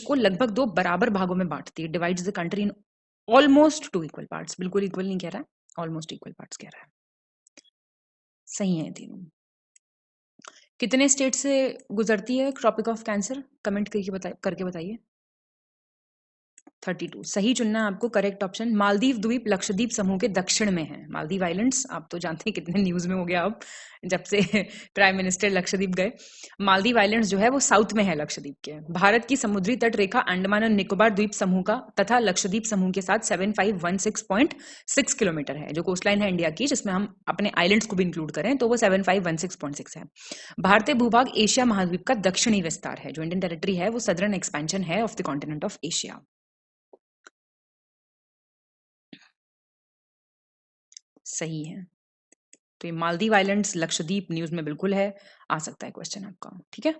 को लगभग 2 बराबर भागों में बांटती है। Divides the country in almost 2 equal parts. बिल्कुल इक्वल नहीं कह रहा है, ऑलमोस्ट इक्वल पार्ट्स कह रहा है। सही है तीनों। कितने स्टेट से गुजरती है ट्रॉपिक ऑफ कैंसर, कमेंट करके बताइए। 32 सही चुनना है आपको। करेक्ट ऑप्शन मालदीव द्वीप लक्षद्वीप समूह के दक्षिण में है। मालदीव आइलैंड्स आप तो जानते हैं कितने न्यूज में हो गया अब, जब से प्राइम मिनिस्टर लक्षद्वीप गए। मालदीव आइलैंड्स जो है वो साउथ में है लक्षद्वीप के। भारत की समुद्री तट रेखा अंडमान और निकोबार द्वीप समूह का तथा लक्षद्वीप समूह के साथ 7516.6 किलोमीटर है। जो कोस्टलाइन है इंडिया की, जिसमें हम अपने आइलैंड्स को भी इंक्लूड करें तो वो 7516.6 है। भारतीय भूभाग एशिया महाद्वीप का दक्षिणी विस्तार है। जो इंडियन टेरिटरी है वो सदर्न एक्सपेंशन है of the continent of Asia. सही है। तो ये मालदीव आइलैंड्स लक्षद्वीप न्यूज में बिल्कुल है, आ सकता है क्वेश्चन आपका। ठीक है,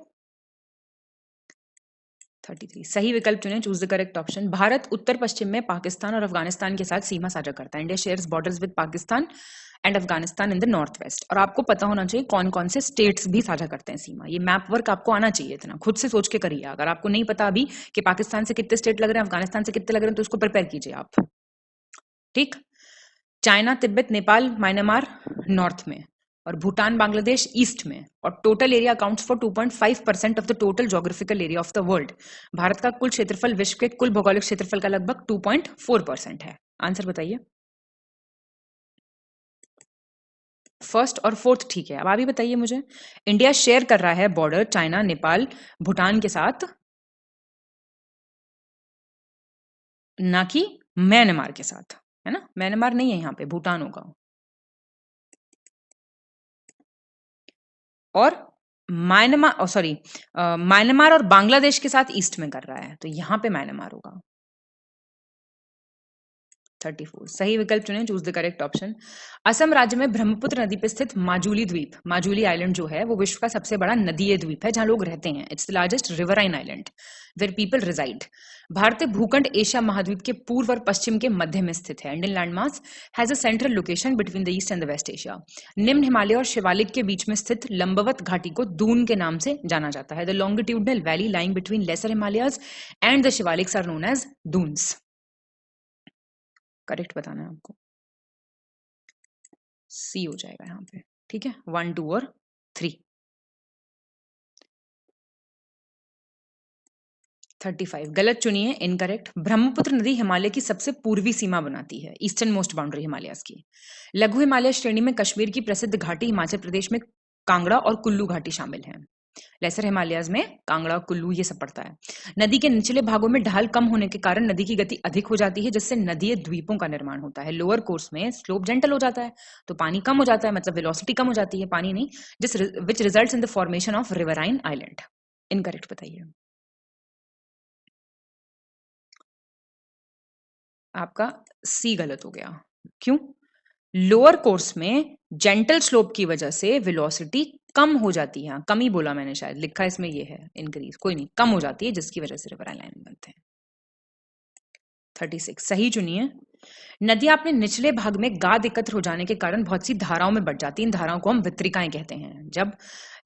33 सही विकल्प चुने। Choose the correct option. Bharat उत्तर पश्चिम में पाकिस्तान और अफगानिस्तान के साथ सीमा साझा करता है। India shares borders with Pakistan and Afghanistan in the north west. और आपको पता होना चाहिए कौन कौन से स्टेट्स भी साझा करते हैं सीमा। ये मैप वर्क आपको आना चाहिए, इतना खुद से सोच के करिए। अगर आपको नहीं पता अभी कि पाकिस्तान से कितने स्टेट लग रहे हैं, अफगानिस्तान से कितने लग रहे हैं, तो उसको प्रिपेयर कीजिए आप। ठीक, China Tibet Nepal Myanmar north में, और भूटान बांग्लादेश ईस्ट में। और total area accounts for 2.5% of the total geographical area of the world. Bharat का कुल क्षेत्रफल विश्व के कुल भौगोलिक क्षेत्रफल का लगभग 2.4% है। आंसर बताइए। फर्स्ट और फोर्थ ठीक है। अब आप ही बताइए मुझे, इंडिया शेयर कर रहा है बॉर्डर चाइना नेपाल भूटान के साथ, ना कि म्यांमार के साथ, है ना। म्यांमार नहीं है यहाँ पे, भूटान होगा। और म्यांमार और बांग्लादेश के साथ ईस्ट में कर रहा है, तो यहां पे म्यांमार होगा। 34 सही विकल्प चुने। Choose the correct option. Assam राज्य में ब्रह्मपुत्र नदी पर स्थित माजुली द्वीप, माजुली आइलैंड जो है वो विश्व का सबसे बड़ा नदीय द्वीप है जहां लोग रहते हैं। It's the largest riverine island where people reside. भारतीय भूखंड एशिया महाद्वीप के पूर्व और पश्चिम के मध्य में स्थित है। Indian landmass has a central location between the east and the west Asia. निम्न हिमालय और शिवालिक के बीच में स्थित लंबवत घाटी को दून के नाम से जाना जाता है। The longitudinal valley lying between lesser Himalayas and the Shivaliks are known as Duns. Correct बताना है आपको। सी हो जाएगा यहाँ पे। ठीक है, 1 2 और 3। 35 गलत चुनिए, इनकरेक्ट। ब्रह्मपुत्र नदी हिमालय की सबसे पूर्वी सीमा बनाती है, ईस्टर्न मोस्ट बाउंड्री हिमालयस की। लघु हिमालय श्रेणी में कश्मीर की प्रसिद्ध घाटी हिमाचल प्रदेश में कांगड़ा और कुल्लू घाटी शामिल है। लेसर हिमालयस में कांगड़ा कुल्लू ये सब पड़ता है। नदी के निचले भागों में ढाल कम होने के कारण नदी की गति अधिक हो जाती है, जिससे नदीय द्वीपों का निर्माण होता है। लोअर कोर्स में स्लोप जेंटल हो जाता है, तो पानी कम हो जाता है, मतलब वेलोसिटी कम हो जाती है, पानी नहीं, which results in the formation of riverine island. Incorrect बताइए। आपका सी गलत हो गया। क्यों? लोअर कोर्स में जेंटल स्लोप की वजह से वेलोसिटी कम हो जाती है। कम ही बोला मैंने, शायद लिखा इसमें ये है इंक्रीज, कोई नहीं, कम हो जाती है, जिसकी वजह से रिवराइन लाइन बनते हैं। 36 सही चुनिए। नदियां अपने निचले भाग में गाद एकत्र हो जाने के कारण बहुत सी धाराओं में बढ़ जाती है। इन धाराओं को हम वितरिकाएं कहते हैं। जब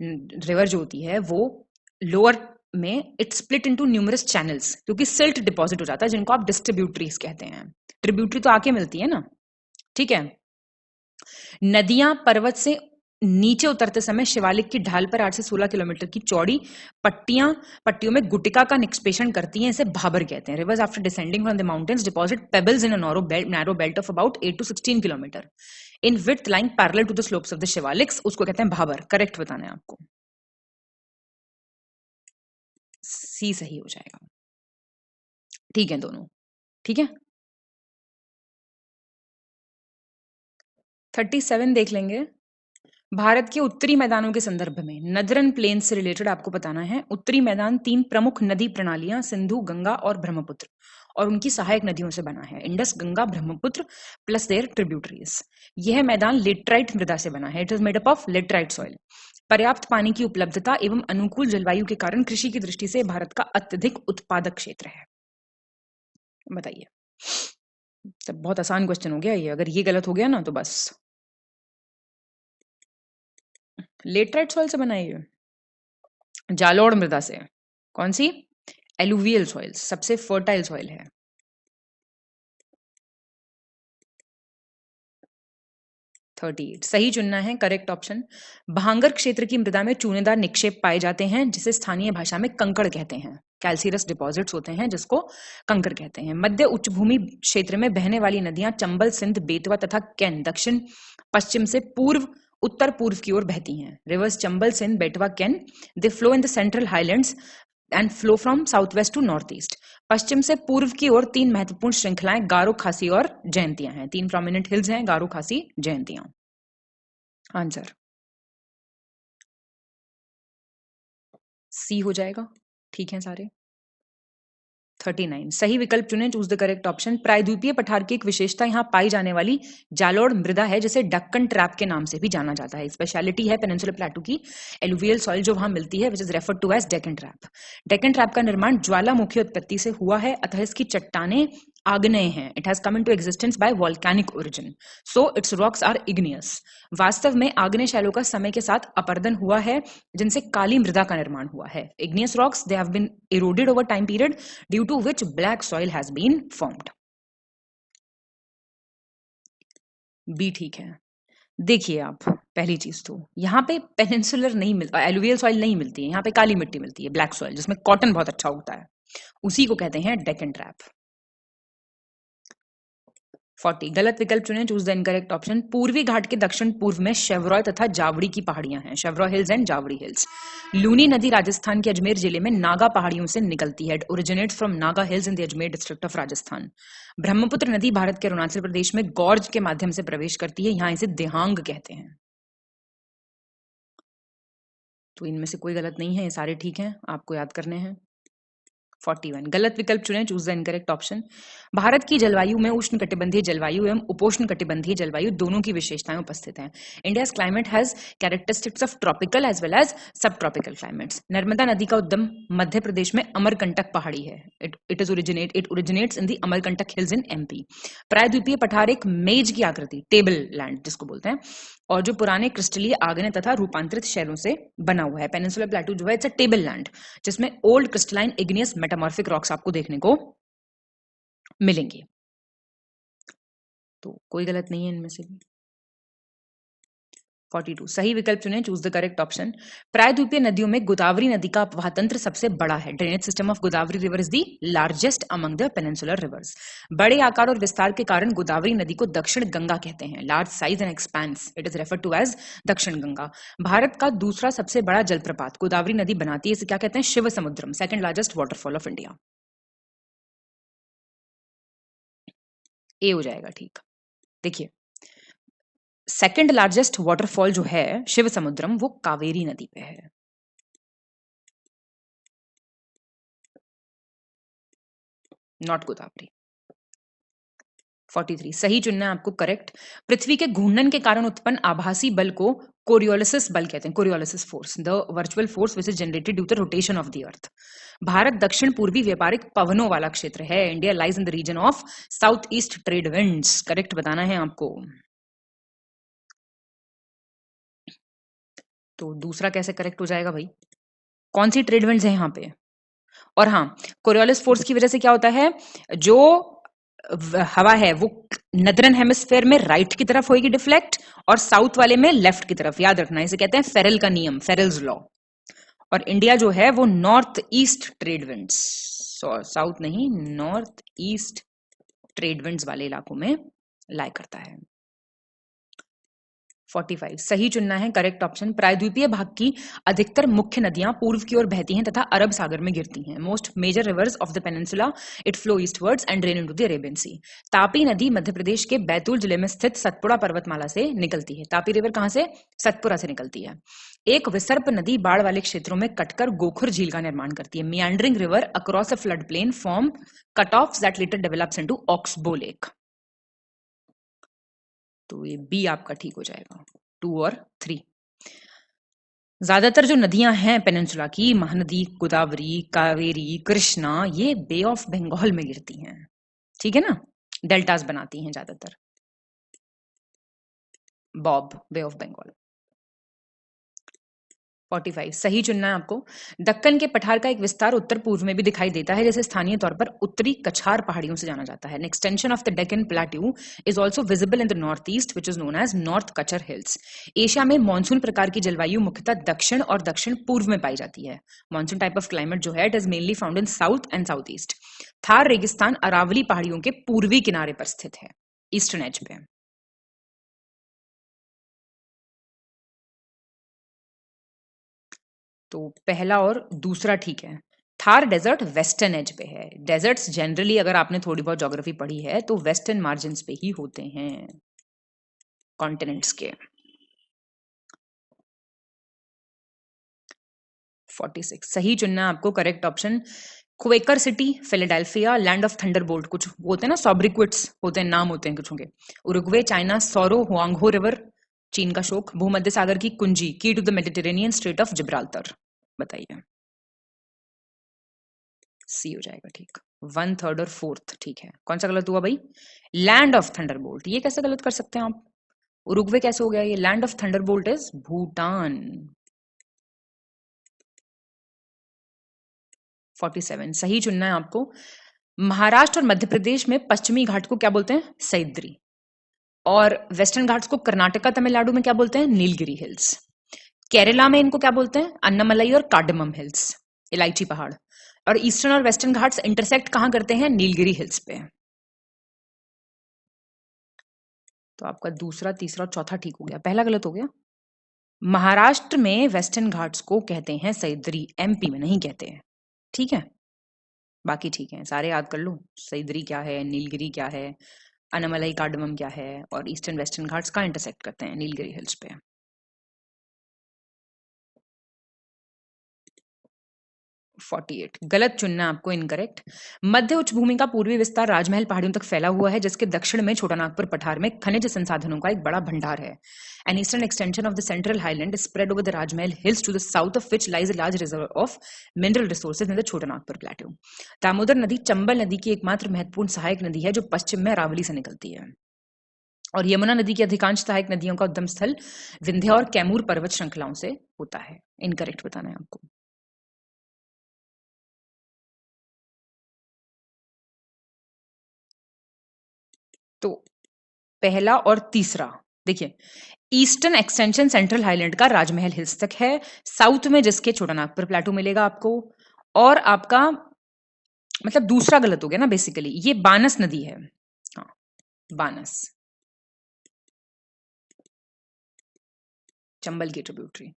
रिवर जो होती है वो लोअर में it split into numerous channels, क्योंकि सिल्ट डिपॉजिट हो जाता है, जिनको आप डिस्ट्रीब्यूटरीज कहते हैं। ट्रिब्यूटरी तो आके मिलती है ना, ठीक है। नदियां पर्वत से नीचे उतरते समय शिवालिक की ढाल पर 8 से 16 किलोमीटर की चौड़ी पट्टियों में गुटिका का निष्पेषण करती हैं, इसे भाबर कहते हैं। Rivers after descending from the mountains deposit pebbles in a narrow belt of about 8 to 16 kilometre in width lying parallel to the slopes of the Shivaliks, उसको कहते हैं भाबर। करेक्ट बताना है आपको, सी सही हो जाएगा। ठीक है दोनों, ठीक है। 37 देख लेंगे। भारत के उत्तरी मैदानों के संदर्भ में नदरन प्लेन्स से रिलेटेड आपको बताना है। उत्तरी मैदान 3 प्रमुख नदी प्रणालियां सिंधु, गंगा और ब्रह्मपुत्र और उनकी सहायक नदियों से बना है, Indus, Ganga, Brahmaputra plus their tributaries. यह मैदान लेटराइट मृदा से बना है, it is made up of laterite soil. पर्याप्त पानी की उपलब्धता एवं अनुकूल जलवायु के कारण कृषि की दृष्टि से भारत का अत्यधिक उत्पादक क्षेत्र है। बताइए, तब बहुत आसान क्वेश्चन हो गया ये, अगर ये गलत हो गया ना तो बस। लेटराइट सॉइल से बना है ये, जालोड़ मृदा से। कौन सी? एलुवियल सॉइल, सबसे फर्टाइल सॉइल है। 38 सही चुनना है, करेक्ट ऑप्शन। भांगर क्षेत्र की मृदा में चूनेदार निक्षेप पाए जाते हैं जिसे स्थानीय भाषा में कंकड़ कहते हैं। कैल्सीरस डिपॉजिट्स होते हैं जिसको कंकड़ कहते हैं। मध्य उच्च भूमि क्षेत्र में बहने वाली नदियां चंबल, सिंध, बेतवा तथा कैन दक्षिण पश्चिम से पूर्व उत्तर पूर्व की ओर बहती हैं। Rivers Chambal, Sindh, Betwa, Ken, they flow in the central highlands and flow from south west to north east. पश्चिम से पूर्व की ओर 3 महत्वपूर्ण श्रृंखलाएं गारो, खासी और जयंतियां हैं। 3 प्रोमिनेंट हिल्स हैं, गारो, खासी, जयंतियां। आंसर सी हो जाएगा। ठीक है सारे। 39 सही विकल्प चुनें, चूज द करेक्ट ऑप्शन। प्रायद्वीपीय पठार की एक विशेषता यहाँ पाई जाने वाली जालोड़ मृदा है जिसे डक्कन ट्रैप के नाम से भी जाना जाता है। स्पेशलिटी है पेनिनसुलर प्लेटू की एलुवियल सॉइल जो वहां मिलती है, which is referred to as Deccan trap. Deccan trap का निर्माण ज्वालामुखी उत्पत्ति से हुआ है, अतः इसकी चट्टानें आग्नेय हैं। It has come into existence by volcanic origin, so its rocks are igneous. वास्तव में आग्नेय शैलों का समय के साथ अपर्दन हुआ है जिनसे काली मृदा का निर्माण हुआ है। Igneous rocks, they have been eroded over time period due to which black soil has been formed. B ठीक है। देखिए आप, पहली चीज तो यहाँ पे पेनिनसुलर नहीं मिलता, एलुवियल सॉइल नहीं मिलती है, यहाँ पे काली मिट्टी मिलती है, ब्लैक सॉइल, जिसमें कॉटन बहुत अच्छा उगता है, उसी को कहते हैं डेक्कन ट्रैप। 40 गलत विकल्प चुनें, चूज द इनकरेक्ट ऑप्शन। पूर्वी घाट के दक्षिण पूर्व में शेवरॉय तथा जावड़ी की पहाड़ियां हैं, Shevaroy hills and Javadi hills. Luni नदी राजस्थान के अजमेर जिले में नागा पहाड़ियों से निकलती है, originates from Naga hills in the Ajmer district of Rajasthan. Brahmaputra नदी भारत के अरुणाचल प्रदेश में गौर्ज के माध्यम से प्रवेश करती है, यहां इसे देहांग कहते हैं। तो इनमें से कोई गलत नहीं है, ये सारे ठीक हैं, आपको याद करने हैं। 41 गलत विकल्प चुनें, choose the incorrect option. Bharat की जलवायु में उष्ण कटिबंधीय जलवायु एवं उपोष्ण कटिबंधीय जलवायु दोनों की विशेषताएं उपस्थित हैं। India's climate has characteristics of tropical as well as sub tropical climates. Narmada नदी का उद्गम मध्य प्रदेश में अमरकंटक पहाड़ी है, it originates in the Amarkantak hills in MP. प्रायद्वीपीय पठार एक मेज की आकृति, टेबल लैंड जिसको बोलते हैं, और जो पुराने क्रिस्टलीय, आग्नेय तथा रूपांतरित शैलों से बना हुआ है। पेनिनसुलर प्लेटू जो है इट्स अ टेबल लैंड जिसमें old crystalline igneous metamorphic rocks आपको देखने को मिलेंगे। तो कोई गलत नहीं है इनमें से भी। 42 सही विकल्प चुनें, चूज द करेक्ट ऑप्शन। प्रायद्वीपीय नदियों में गोदावरी नदी का अपवाह तंत्र सबसे बड़ा है। Drainage system of Godavari river is the largest among the peninsular reverse. बड़े आकार और विस्तार के कारण गोदावरी नदी को दक्षिण गंगा कहते हैं। Large size and expanse, it is referred to as Dakshin Ganga. Bharat का दूसरा सबसे बड़ा जलप्रपात गोदावरी नदी बनाती है, इसे क्या कहते हैं? Shiva Samudram, second largest waterfall of India. A हो जाएगा ठीक। देखिए, सेकंड लार्जेस्ट वाटरफॉल जो है शिव समुद्रम, वो कावेरी नदी पे है। नॉट गोदावरी। 43 सही चुनना है आपको, करेक्ट। पृथ्वी के घूर्णन के कारण उत्पन्न आभासी बल को कोरियोलिसिस बल कहते हैं, Coriolis force, the virtual force which is generated due to the rotation of the earth. Bharat दक्षिण पूर्वी व्यापारिक पवनों वाला क्षेत्र है। India lies in the region of south east trade winds, correct बताना है आपको। तो दूसरा कैसे करेक्ट हो जाएगा भाई? कौन सी ट्रेड विंड्स है यहाँ पे? और हाँ, कोरियोलिस फोर्स की वजह से क्या होता है, जो हवा है वो नदरन हेमिस्फेयर में राइट की तरफ होगी डिफ्लेक्ट, और साउथ वाले में लेफ्ट की तरफ। याद रखना, इसे कहते हैं फेरल का नियम, फेरल्स लॉ। और इंडिया जो है वो north east trade winds, south नहीं, नॉर्थ ईस्ट ट्रेड विंड्स वाले इलाकों में लाई करता है। 45 सही चुनना है करेक्ट ऑप्शन। प्रायद्वीपीय भाग की अधिकतर मुख्य नदियां पूर्व की ओर बहती हैं तथा अरब सागर में गिरती हैं। Most major rivers of the peninsula it flow eastwards and drain into the Arabian sea. Tapi नदी मध्य प्रदेश के बैतूल जिले में स्थित सतपुड़ा पर्वतमाला से निकलती है। तापी रिवर कहां से? सतपुड़ा से निकलती है। एक विसर्प नदी बाढ़ वाले क्षेत्रों में कटकर गोखुर झील का निर्माण करती है। Meandering river across a flood plain form cut off that later develops into oxbow lake. तो ये बी आपका ठीक हो जाएगा, 2 और 3। ज्यादातर जो नदियां हैं पेनिनसुला की, महानदी, गोदावरी, कावेरी, कृष्णा, ये बे ऑफ बंगाल में गिरती हैं। ठीक है ना, डेल्टास बनाती हैं ज्यादातर। Bob, bay of Bengal. 45 सही चुनना है आपको। दक्कन के पठार का एक विस्तार उत्तर पूर्व में भी दिखाई देता है, जैसे स्थानीय तौर पर उत्तरी कछार पहाड़ियों से जाना जाता है। An extension of the Deccan plateau is also visible in the north east which is known as north Cachar hills. Asia में मानसून प्रकार की जलवायु मुख्यतः दक्षिण और दक्षिण पूर्व में पाई जाती है। मानसून टाइप ऑफ क्लाइमेट जो है it is mainly found in south and south east. Thar रेगिस्तान अरावली पहाड़ियों के पूर्वी किनारे पर स्थित है, ईस्टर्न एज पे। तो पहला और दूसरा ठीक है। थार डेजर्ट वेस्टर्न एज पे है। डेजर्ट्स जनरली अगर आपने थोड़ी बहुत ज्योग्राफी पढ़ी है तो वेस्टर्न मार्जिन पे ही होते हैं कॉन्टिनेंट्स के। 46 सही चुनना आपको correct option. Quaker city, Philadelphia, land of Thunderbolt, कुछ होते हैं ना सॉब्रिक्विट्स होते हैं, नाम होते हैं कुछ के। उरुग्वे, चाइना, सोरो हुआंगहो रिवर, चीन का शोक, भूमध्य सागर की कुंजी, key to the Mediterranean, Strait of Gibraltar. बताइए, सी हो जाएगा ठीक। 1, 3 और 4 ठीक है। कौन सा गलत हुआ भाई? लैंड ऑफ थंडरबोल्ट, ये कैसे गलत कर सकते हैं आप? उरुग्वे कैसे हो गया ये? Land of Thunderbolt is Bhutan. 47 सही चुनना है आपको। महाराष्ट्र और मध्य प्रदेश में पश्चिमी घाट को क्या बोलते हैं? सह्याद्री। और वेस्टर्न घाट्स को कर्नाटका तमिलनाडु में क्या बोलते हैं? नीलगिरी हिल्स। केरला में इनको क्या बोलते हैं? अन्नमलई और कार्डमम हिल्स, इलायची पहाड़। और ईस्टर्न और वेस्टर्न घाट्स इंटरसेक्ट कहां करते हैं? नीलगिरी हिल्स पे। तो आपका दूसरा, तीसरा और चौथा ठीक हो गया, पहला गलत हो गया। महाराष्ट्र में वेस्टर्न घाट्स को कहते हैं सह्याद्री, एमपी में नहीं कहते हैं। ठीक है, बाकी ठीक है, सारे याद कर लो। सह्याद्री क्या है, नीलगिरी क्या है, अनामलाई कार्डमम क्या है, और ईस्टर्न वेस्टर्न घाट्स का इंटरसेक्ट करते हैं नीलगिरी हिल्स पे। 48 गलत चुनना आपको, इनकरेक्ट। मध्य उच्च भूमि का पूर्वी विस्तार राजमहल पहाड़ियों तक फैला हुआ है, जिसके दक्षिण में छोटानागपुर पठार में खनिज संसाधनों का एक बड़ा भंडार है। An eastern extension of the central highland is spread over the Rajmahal hills to the south of which lies a large reserve of mineral resources in the Chotanagpur plateau. Damodar नदी चंबल नदी की एकमात्र महत्वपूर्ण सहायक नदी है जो पश्चिम में अरावली से निकलती है। और यमुना नदी की अधिकांश सहायक नदियों का उद्गम स्थल विंध्य और कैमूर पर्वत श्रृंखलाओं से होता है। इनकरेक्ट बताना है आपको। तो पहला और तीसरा देखिए, ईस्टर्न एक्सटेंशन सेंट्रल हाईलैंड का राजमहल हिल्स तक है, साउथ में जिसके छोटानागपुर प्लेटू मिलेगा आपको। और आपका मतलब दूसरा गलत हो गया ना, बेसिकली ये बानस नदी है। हाँ, बानस, चंबल की ट्रिब्यूटरी।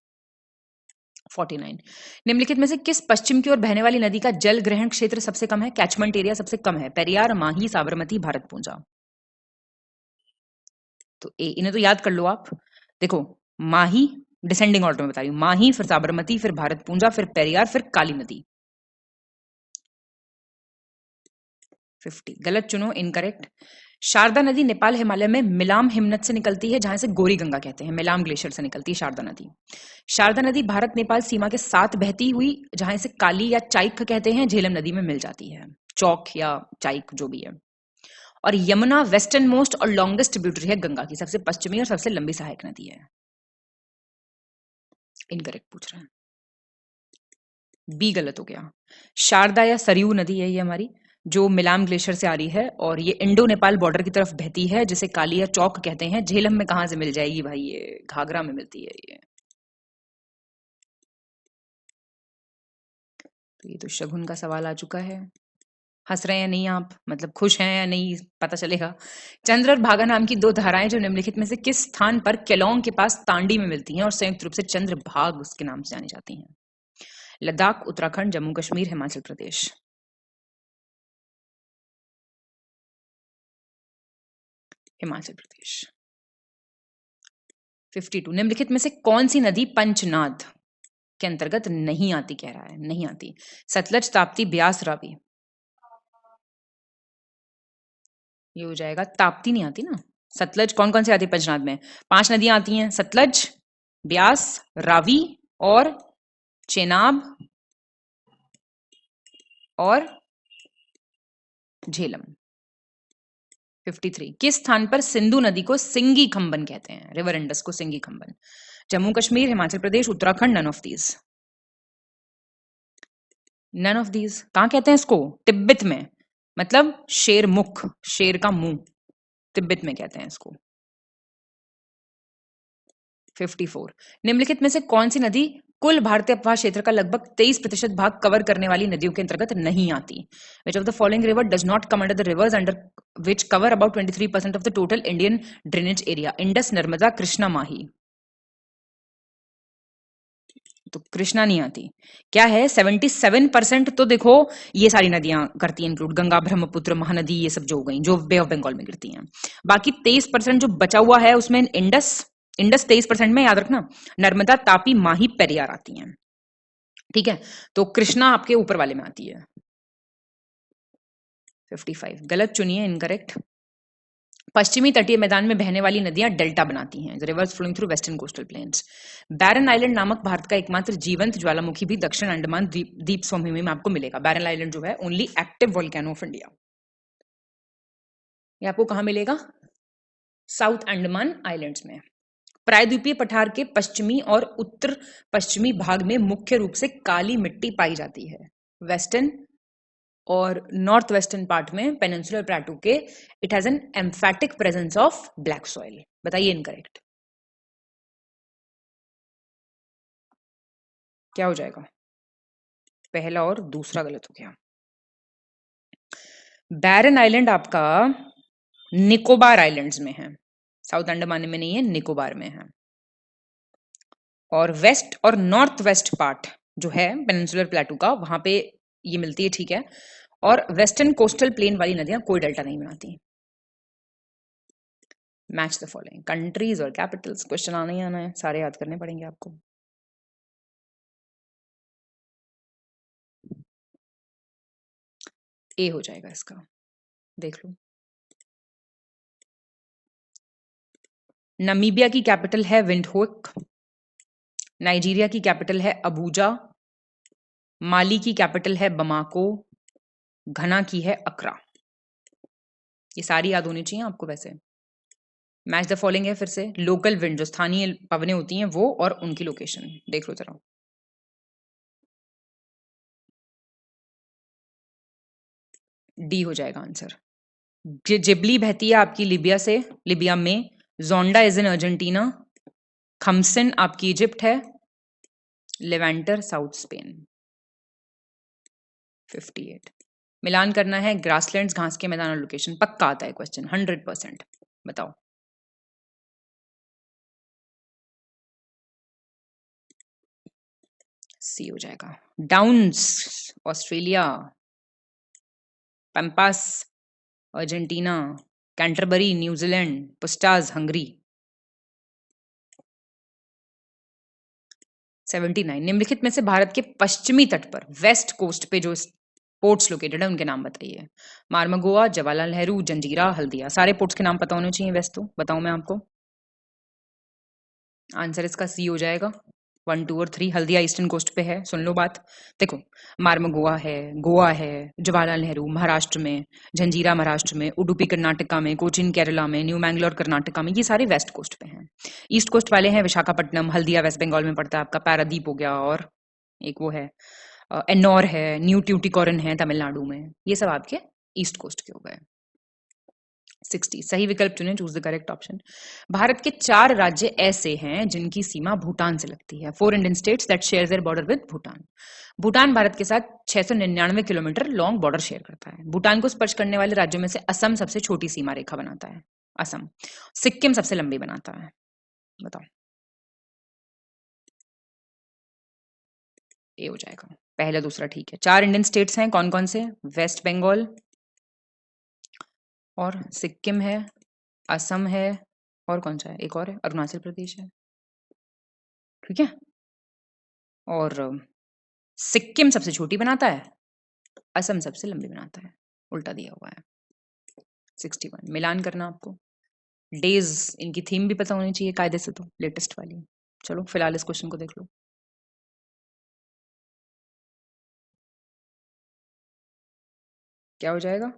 49 निम्नलिखित में से किस पश्चिम की ओर बहने वाली नदी का जल ग्रहण क्षेत्र सबसे कम है? कैचमेंट एरिया सबसे कम है? पेरियार, माही, साबरमती, भारतपुंजा। तो इन्हें तो याद कर लो आप। देखो, माही डिसेंडिंग ऑर्डर में बता रही हूं, माही, फिर साबरमती, फिर भारतपुंजा, फिर पेरियार, फिर काली नदी। 50 गलत चुनो, इनकरेक्ट। शारदा नदी नेपाल हिमालय में मिलाम हिमनद से निकलती है, जहां से गोरी गंगा कहते हैं। मिलाम ग्लेशियर से निकलती है शारदा नदी। शारदा नदी भारत नेपाल सीमा के साथ बहती हुई, जहां से काली या चाइक कहते हैं, झेलम नदी में मिल जाती है। चौक या चाइक जो भी है। और यमुना वेस्टर्न मोस्ट और लॉन्गेस्ट ट्रिब्यूटरी है गंगा की, सबसे पश्चिमी और सबसे लंबी सहायक नदी है। इनकरेक्ट पूछ रहे हैं, बी गलत हो गया। शारदा या सरयू नदी है ये हमारी, जो मिलाम ग्लेशियर से आ रही है और ये इंडो नेपाल बॉर्डर की तरफ बहती है, जिसे कालिया चौक कहते हैं। झेलम में कहाँ से मिल जाएगी भाई, ये घाघरा में मिलती है ये। तो ये तो शगुन का सवाल आ चुका है। हंस रहे हैं नहीं आप, मतलब खुश हैं या नहीं पता चलेगा। चंद्र और भागा नाम की दो धाराएं जो निम्नलिखित में से किस स्थान पर केलोंग के पास तांडी में मिलती हैं और संयुक्त रूप से चंद्र भाग उसके नाम से जानी जाती हैं? लद्दाख, उत्तराखंड, जम्मू कश्मीर, हिमाचल प्रदेश। हिमाचल प्रदेश। 52 निम्नलिखित में से कौन सी नदी पंचनाद के अंतर्गत नहीं आती, कह रहा है नहीं आती? सतलज, ताप्ती, ब्यास, रावी। ये हो जाएगा ताप्ती, नहीं आती ना। सतलज कौन कौन सी आती है पंचनाद में? 5 नदियां आती हैं, सतलज, ब्यास, रावी और चेनाब और झेलम। 53 किस स्थान पर सिंधु नदी को सिंगी खंबन कहते हैं? रिवर इंडस को सिंगी खंबन। Jammu Kashmir, Himachal Pradesh, Uttarakhand, none of these. None of these. कहां कहते हैं इसको? तिब्बत में, मतलब शेर मुख, शेर का मुंह, तिब्बत में कहते हैं इसको। 54 निम्नलिखित में से कौन सी नदी कुल भारतीय अपवाह क्षेत्र का लगभग 23% भाग कवर करने वाली नदियों के अंतर्गत नहीं आती? Which of the following river does not come under the rivers under which cover about 23% of the total Indian drainage area? Indus, Narmada, Krishna, Mahi. तो कृष्णा नहीं आती। क्या है? 77% तो देखो ये सारी नदियां करती हैं इंक्लूड, गंगा, ब्रह्मपुत्र, महानदी, ये सब जो हो गई जो बे ऑफ बंगाल में गिरती हैं। बाकी 23% जो बचा हुआ है उसमें इंडस, इंडस 23% में, याद रखना। नर्मदा, तापी, माही, पेरियार आती हैं। ठीक है, तो कृष्णा आपके ऊपर वाले में आती है। 55 गलत चुनिए, इनकरेक्ट। पश्चिमी तटीय मैदान में बहने वाली नदियां डेल्टा बनाती हैं, rivers flowing through western coastal plains. Barren island नामक भारत का एकमात्र जीवंत ज्वालामुखी भी दक्षिण अंडमान द्वीप समूह में आपको मिलेगा। बैरन आइलैंड जो है only active volcano of India. ये आपको कहां मिलेगा? साउथ अंडमान आइलैंड्स में। प्रायद्वीपीय पठार के पश्चिमी और उत्तर पश्चिमी भाग में मुख्य रूप से काली मिट्टी पाई जाती है। वेस्टर्न और नॉर्थ वेस्टर्न पार्ट में पेनिनसुलर प्लेटू के it has an एम्फैटिक presence of black soil. बताइए इनकरेक्ट। क्या हो जाएगा? पहला और दूसरा गलत हो गया। बैरन आइलैंड आपका निकोबार आइलैंड्स में है, साउथ अंडमान में नहीं है, निकोबार में है। और वेस्ट और नॉर्थ वेस्ट पार्ट जो है पेनिनसुलर प्लेटू का, वहां पे ये मिलती है, ठीक है। और वेस्टर्न कोस्टल प्लेन वाली नदियां कोई डेल्टा नहीं बनाती। मैच द फॉलोइंग कंट्रीज और कैपिटल्स। क्वेश्चन आना ही आना है, सारे याद करने पड़ेंगे आपको। ए हो जाएगा इसका, देख लो। नामीबिया की कैपिटल है विंडहोक। नाइजीरिया की कैपिटल है अबूजा। माली की कैपिटल है बमाको। घना की है अकरा। ये सारी याद होनी चाहिए आपको वैसे। मैच द फॉलोइंग है फिर से, लोकल विंड जो स्थानीय पवनें होती हैं वो और उनकी लोकेशन देख लो जरा। डी हो जाएगा आंसर। जिबली बहती है आपकी लिबिया से, लिबिया में। जोंडा इज इन अर्जेंटीना। खमसिन आपकी इजिप्ट है। लेवेंटर साउथ स्पेन। 58 मिलान करना है ग्रासलैंड्स, घास के मैदान और लोकेशन। पक्का आता है क्वेश्चन 100%। बताओ। सी हो जाएगा। Downs Australia. पैम्पास Argentina. Canterbury New Zealand. पुस्टाज Hungary. 79 निम्नलिखित में से भारत के पश्चिमी तट पर वेस्ट कोस्ट पे जो पोर्ट्स लोकेटेड है उनके नाम बताइए। मार्मगोआ, जवाहरलाल नेहरू, जंजीरा, हल्दिया। सारे पोर्ट्स के नाम पता होने चाहिए वैसे तो, बताऊं मैं आपको। आंसर इसका सी हो जाएगा। 1, 2 और 3। हल्दिया ईस्टर्न कोस्ट पे है, सुन लो बात। देखो, मार्मगोआ है, गोवा है, जवाहरलाल नेहरू महाराष्ट्र में, जंजीरा महाराष्ट्र में, उडुपी कर्नाटका में, कोचिन केरला में, न्यू मैंगलोर कर्नाटका में, ये सारे वेस्ट कोस्ट पे हैं। ईस्ट कोस्ट वाले हैं विशाखापट्टनम, हल्दिया वेस्ट बंगाल में पड़ता है आपका, पारादीप हो गया, और एक वो है एन्नौर है, न्यू ट्यूटिकोरिन है तमिलनाडु में। ये सब आपके ईस्ट कोस्ट के हो गए। 60 सही विकल्प चुने, choose the correct option. Bharat के 4 राज्य ऐसे हैं जिनकी सीमा भूटान से लगती है। 4 Indian states that share their border with Bhutan. Bhutan Bharat के साथ 699 किलोमीटर लॉन्ग बॉर्डर शेयर करता है। भूटान को स्पर्श करने वाले राज्यों में से असम सबसे छोटी सीमा रेखा बनाता है, असम। सिक्किम सबसे लंबी बनाता है। बताओ, ये हो जाएगा पहला दूसरा। ठीक है, 4 इंडियन स्टेट्स हैं, कौन कौन से? वेस्ट बंगाल और सिक्किम है, असम है, और कौन सा है? एक और है, अरुणाचल प्रदेश है। ठीक है, और सिक्किम सबसे छोटी बनाता है, असम सबसे लंबी बनाता है। उल्टा दिया हुआ है। 61 मिलान करना आपको। डेज, इनकी थीम भी पता होनी चाहिए कायदे से, तो लेटेस्ट वाली। चलो फिलहाल इस क्वेश्चन को देख लो। क्या हो जाएगा?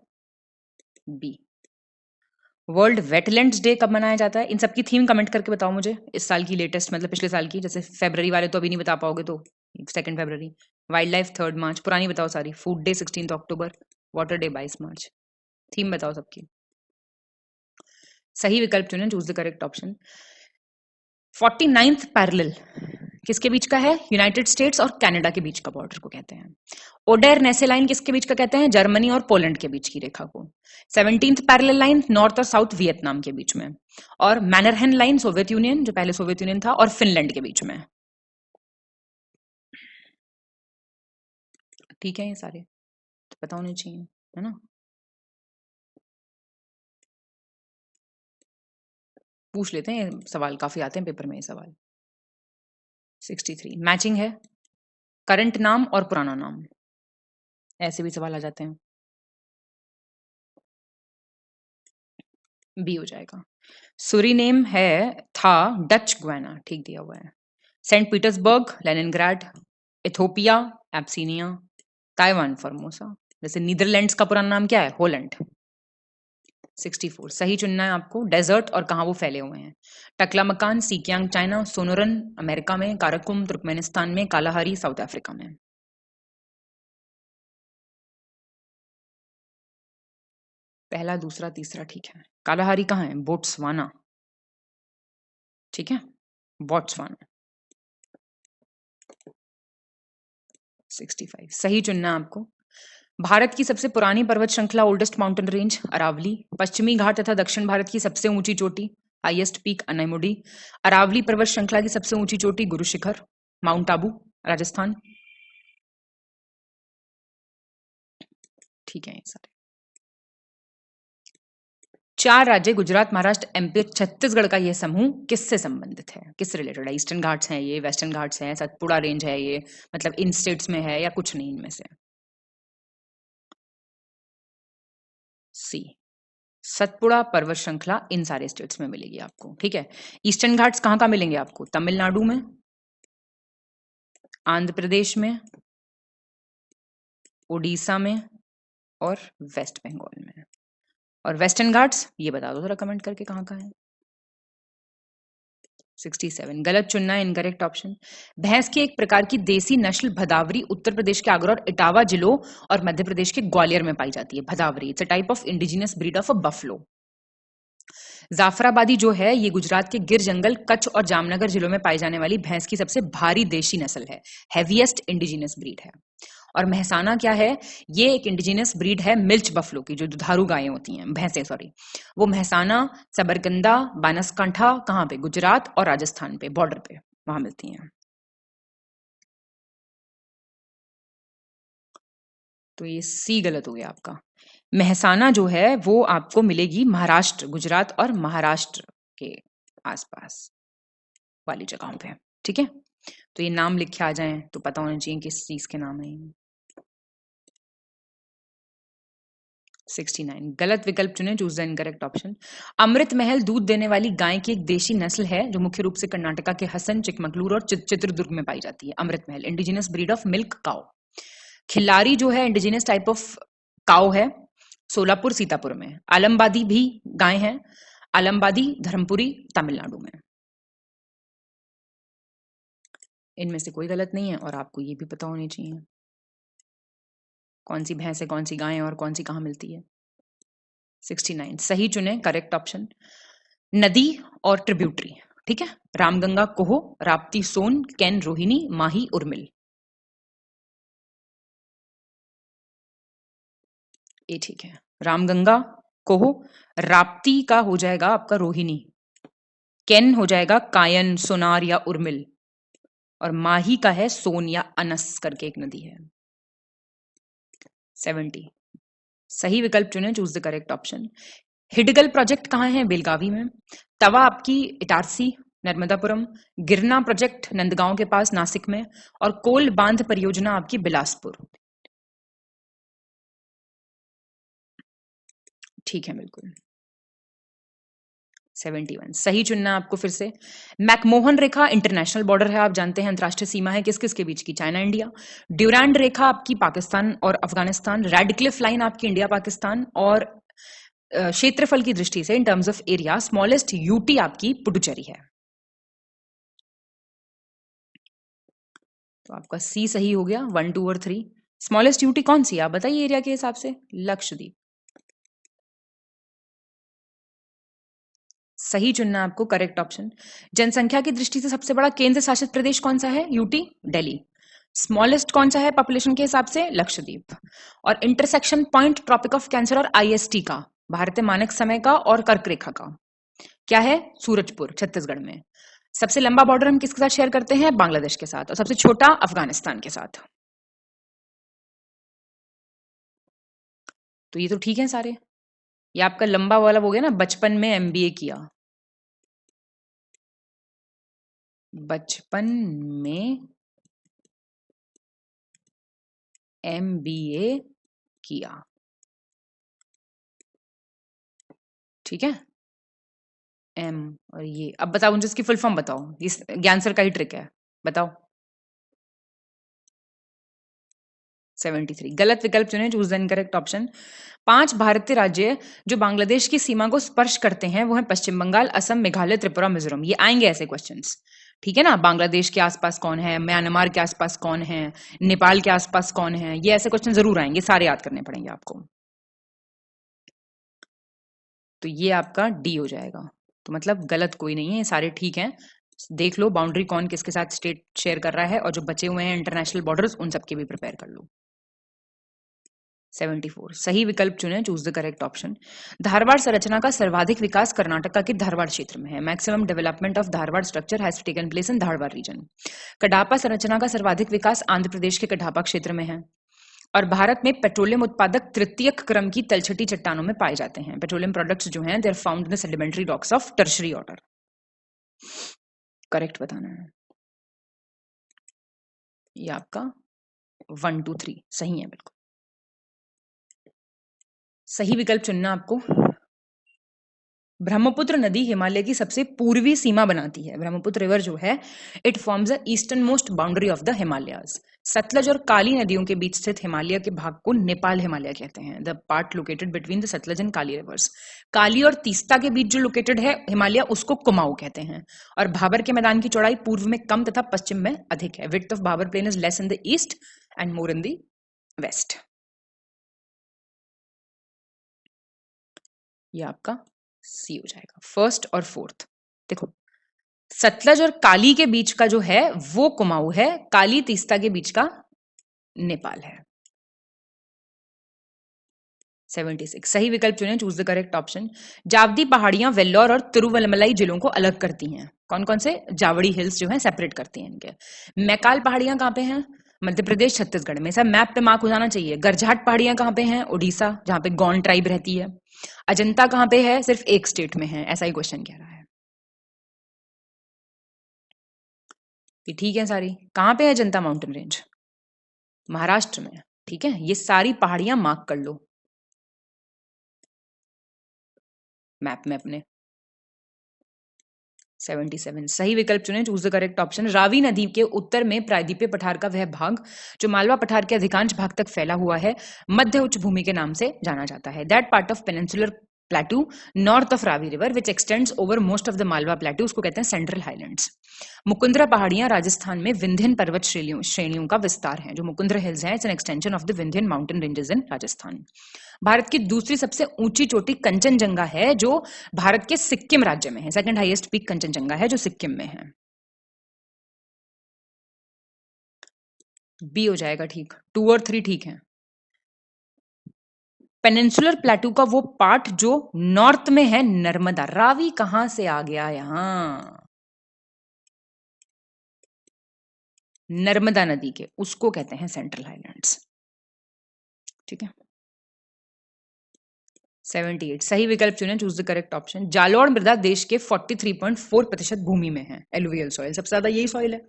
बी। वर्ल्ड वेटलैंड्स डे कब मनाया जाता है? इन सबकी थीम कमेंट करके बताओ मुझे, इस साल की लेटेस्ट, मतलब पिछले साल की। जैसे फेब्रवरी वाले तो अभी नहीं बता पाओगे, तो 2 फरवरी। वाइल्ड लाइफ 3 मार्च, पुरानी बताओ सारी। फूड डे 16 अक्टूबर, वाटर डे 22 मार्च। थीम बताओ सबकी। सही विकल्प चुने, choose the correct option. 49th parallel किसके बीच का है? यूनाइटेड स्टेट्स और कनाडा के बीच का बॉर्डर को कहते हैं। ओडेर नेसे लाइन किसके बीच का कहते हैं? जर्मनी और पोलैंड के बीच की रेखा को। 17th पैरेलल लाइन नॉर्थ और साउथ वियतनाम के बीच में। और मैनरहेन लाइन सोवियत यूनियन, जो पहले सोवियत यूनियन था, और फिनलैंड के बीच में। ठीक है, ये सारे तो पता होने चाहिए, है ना? पूछ लेते हैं, सवाल काफी आते हैं पेपर में ये सवाल। 63 मैचिंग है, करंट नाम और पुराना नाम, ऐसे भी सवाल आ जाते हैं। बी हो जाएगा। सुरीनेम है, था डच गुयाना, ठीक दिया हुआ है। Saint Petersburg, Leningrad, Ethiopia, Abyssinia, Taiwan, Formosa. जैसे नीदरलैंड्स का पुराना नाम क्या है? होलैंड। 64 सही चुनना है आपको। डेजर्ट और कहाँ वो फैले हुए हैं? टकलामकान, सीकियांग चाइना, सोनोरन अमेरिका में, काराकुम तुर्कमेनिस्तान में, कालाहारी साउथ अफ्रीका में। पहला दूसरा तीसरा ठीक है। कालाहारी कहाँ है? बोट्सवाना। ठीक है, बोट्सवाना। 65 सही चुनना है आपको। भारत की सबसे पुरानी पर्वत श्रृंखला, ओल्डेस्ट माउंटेन रेंज, अरावली। पश्चिमी घाट तथा दक्षिण भारत की सबसे ऊंची चोटी, हाईएस्ट पीक, अनैमुडी। अरावली पर्वत श्रृंखला की सबसे ऊंची चोटी, गुरु शिखर, माउंट आबू, राजस्थान। ठीक है, ये सारे 4 राज्य, गुजरात, महाराष्ट्र, एमपी, छत्तीसगढ़ का यह समूह किससे संबंधित है? किससे रिलेटेड है? ईस्टर्न घाट्स हैं ये, वेस्टर्न घाट्स हैं, सतपुड़ा रेंज है ये, मतलब इन स्टेट्स में है या कुछ नहीं इनमें से? सी, सतपुड़ा पर्वत श्रृंखला इन सारे स्टेट्स में मिलेगी आपको। ठीक है, ईस्टर्न घाट्स कहाँ कहाँ मिलेंगे आपको? तमिलनाडु में, आंध्र प्रदेश में, उड़ीसा में, और वेस्ट बंगाल में। और वेस्टर्न घाट्स ये बता दो जरा कमेंट करके कहाँ कहाँ है। 67 गलत चुनना है, इनकरेक्ट ऑप्शन। भैंस की एक प्रकार की देसी नस्ल भदावरी उत्तर प्रदेश के आगरा और इटावा जिलों और मध्य प्रदेश के ग्वालियर में पाई जाती है। Bhadawari it's a type of indigenous breed of a buffalo. Jafarabadi जो है ये गुजरात के गिर जंगल, कच्छ और जामनगर जिलों में पाई जाने वाली भैंस की सबसे भारी देशी नस्ल है, हैवीएस्ट इंडिजिनस ब्रीड है। और महसाना क्या है? ये एक इंडिजिनस ब्रीड है मिल्च बफलो की, जो दुधारू गायें होती हैं, भैंसे सॉरी। वो महसाना, सबरकंदा, बानसकांठा, कहाँ पे? गुजरात और राजस्थान पे, बॉर्डर पे वहां मिलती हैं। तो ये सी गलत हो गया आपका। महसाना जो है वो आपको मिलेगी महाराष्ट्र, गुजरात और महाराष्ट्र के आसपास वाली जगहों पे। ठीक है, तो ये नाम लिखे आ जाएं तो पता होना चाहिए किस चीज के नाम है ये। 69 गलत विकल्प चुने, choose the incorrect option. Amrit Mahal दूध देने वाली गाय की एक देशी नस्ल है जो मुख्य रूप से कर्नाटका के हसन, चिकमगलूर और चित्रदुर्ग में पाई जाती है। Amrit Mahal indigenous breed of milk cow. Khillari जो है इंडिजिनस टाइप ऑफ काउ है, सोलापुर सीतापुर में। आलमबादी भी गाय है, आलमबादी धर्मपुरी तमिलनाडु में। इनमें से कोई गलत नहीं है और आपको ये भी पता होनी चाहिए। कौन सी भैंस है, कौन सी गाय है और कौन सी कहाँ मिलती है? 69 सही चुने, करेक्ट ऑप्शन। नदी और ट्रिब्यूटरी, ठीक है, रामगंगा कोहो, राप्ती सोन, कैन रोहिणी, माही उर्मिल। ये ठीक है। रामगंगा कोहो, राप्ती का हो जाएगा आपका रोहिणी, कैन हो जाएगा कायन, सोनार या उर्मिल, और माही का है सोन या अनस करके एक नदी है। 70 सही विकल्प चुने, choose the correct option. Hidkal project कहाँ है? बेलगावी में। तवा आपकी इटारसी नर्मदापुरम, गिरना प्रोजेक्ट नंदगांव के पास नासिक में, और कोल बांध परियोजना आपकी बिलासपुर। ठीक है, बिल्कुल। 71 सही चुनना आपको फिर से। मैकमोहन रेखा इंटरनेशनल बॉर्डर है, आप जानते हैं, अंतरराष्ट्रीय सीमा है किस किस के बीच की? China India. ड्यूरैंड रेखा आपकी पाकिस्तान और अफगानिस्तान। रेडक्लिफ लाइन आपकी इंडिया पाकिस्तान। और क्षेत्रफल की दृष्टि से in terms of area smallest UT आपकी पुडुचेरी है। तो आपका सी सही हो गया। 1, 2 और 3। स्मॉलेस्ट यूटी कौन सी है आप बताइए एरिया के हिसाब से? लक्षद्वीप। सही चुनना आपको, करेक्ट ऑप्शन। जनसंख्या की दृष्टि से सबसे बड़ा केंद्र शासित प्रदेश कौन सा है? यूटी, दिल्ली। स्मॉलेस्ट कौन सा है पॉपुलेशन के हिसाब से? लक्षद्वीप। और intersection point tropic of cancer और आईएसटी का, भारतीय मानक समय का और कर्क रेखा का, क्या है? सूरजपुर, छत्तीसगढ़ में। सबसे लंबा बॉर्डर हम किसके साथ शेयर करते हैं? बांग्लादेश के साथ। और सबसे छोटा अफगानिस्तान के साथ। तो ये तो ठीक है सारे। ये आपका लंबा वाला हो गया ना, बचपन में एमबीए किया, बचपन में एमबीए किया, ठीक है। एम और ये, अब बताओ मुझे इसकी फुल फॉर्म बताओ, इस ज्ञान सर का ही ट्रिक है, बताओ। 73 गलत विकल्प चुने, चूज द इनकरेक्ट ऑप्शन। 5 भारतीय राज्य जो बांग्लादेश की सीमा को स्पर्श करते हैं वो है पश्चिम बंगाल, असम, मेघालय, त्रिपुरा, मिजोरम। ये आएंगे ऐसे क्वेश्चंस, ठीक है ना। बांग्लादेश के आसपास कौन है, म्यांमार के आसपास कौन है, नेपाल के आसपास कौन है, ये ऐसे क्वेश्चन जरूर आएंगे, सारे याद करने पड़ेंगे आपको। तो ये आपका डी हो जाएगा। तो मतलब गलत कोई नहीं है, ये सारे ठीक हैं। देख लो बाउंड्री कौन किसके साथ स्टेट शेयर कर रहा है, और जो बचे हुए हैं इंटरनेशनल बॉर्डर्स उन सबके भी प्रिपेयर कर लो। 74 सही विकल्प चुने, choose the correct option. Dharwad संरचना का सर्वाधिक विकास कर्नाटक के धारवाड़ क्षेत्र में है। Maximum development of Dharwar structure has taken place in Dharwar region. Cuddapah संरचना का सर्वाधिक विकास आंध्र प्रदेश के कडापा क्षेत्र में है। और भारत में पेट्रोलियम उत्पादक तृतीयक क्रम की तलछटी चट्टानों में पाए जाते हैं। पेट्रोलियम प्रोडक्ट्स जो हैं they are found in the sedimentary rocks of tertiary order. Correct बताना है। ये आपका 1, 2, 3 सही है, बिल्कुल सही विकल्प चुनना आपको। ब्रह्मपुत्र नदी हिमालय की सबसे पूर्वी सीमा बनाती है। ब्रह्मपुत्र रिवर जो है it forms the eastern most boundary of the Himalayas. Sutlej और काली नदियों के बीच स्थित हिमालय के भाग को नेपाल हिमालय कहते हैं। The part located between the Satluj and Kali rivers. Kali और तीस्ता के बीच जो लोकेटेड है हिमालय, उसको कुमाऊं कहते हैं। और भाबर के मैदान की चौड़ाई पूर्व में कम तथा पश्चिम में अधिक है। Width of Bhabar plain is less in the east and more in the west. ये आपका सी हो जाएगा, फर्स्ट और फोर्थ। देखो सतलज और काली के बीच का जो है वो कुमाऊं है, काली तीस्ता के बीच का नेपाल है। 76 सही विकल्प चुने, चूज द करेक्ट ऑप्शन। जावदी पहाड़ियां वेल्लोर और तिरुवल्लमलाई जिलों को अलग करती हैं। कौन कौन से? जावड़ी हिल्स जो है सेपरेट करती हैं इनके। मैकाल पहाड़ियां कहां पे हैं? मध्य प्रदेश, छत्तीसगढ़ में। सब मैप पे मार्क हो जाना चाहिए। गरझाट पहाड़ियां कहां पे हैं? उड़ीसा, जहां पे गौंड ट्राइब रहती है। अजंता कहां पे है? सिर्फ एक स्टेट में है, ऐसा ही क्वेश्चन कह रहा है। ये ठीक है सारी। कहां पे है अजंता माउंटेन रेंज? महाराष्ट्र में, ठीक है। ये सारी पहाड़ियां मार्क कर लो मैप में अपने। 77 सही विकल्प चुने, choose the correct option. Ravi नदी के उत्तर में प्रायद्वीपीय पठार का वह भाग जो मालवा पठार के अधिकांश भाग तक फैला हुआ है, मध्य उच्च भूमि के नाम से जाना जाता है। That part of peninsular प्लेटू north of Ravi river which x tends over most of the Malwa प्लेटू, उसको कहते हैं सेंट्रल हाईलैंड्स। मुकुंदरा पहाड़ियां राजस्थान में विंध्यन पर्वत श्रेणियों का विस्तार है। जो मुकुंदरा हिल्स है, it's an extension of the Vindhyan mountain ranges in Rajasthan. Bharat की दूसरी सबसे ऊंची चोटी कंचनजंगा है, जो भारत के सिक्किम राज्य में है। सेकंड हाईएस्ट पीक कंचनजंगा है, जो सिक्किम में है। बी हो जाएगा ठीक, 2 और 3 ठीक है। पेनिनसुलर प्लेटू का वो पार्ट जो नॉर्थ में है, नर्मदा। रावी कहां से आ गया यहां? नर्मदा नदी के, उसको कहते हैं सेंट्रल हाईलैंड्स। ठीक है। 78 सही विकल्प चुने, choose the correct option. Jalore मृदा देश के 43.4% भूमि में है, एलुवियल सॉइल, सबसे ज्यादा यही सॉइल है।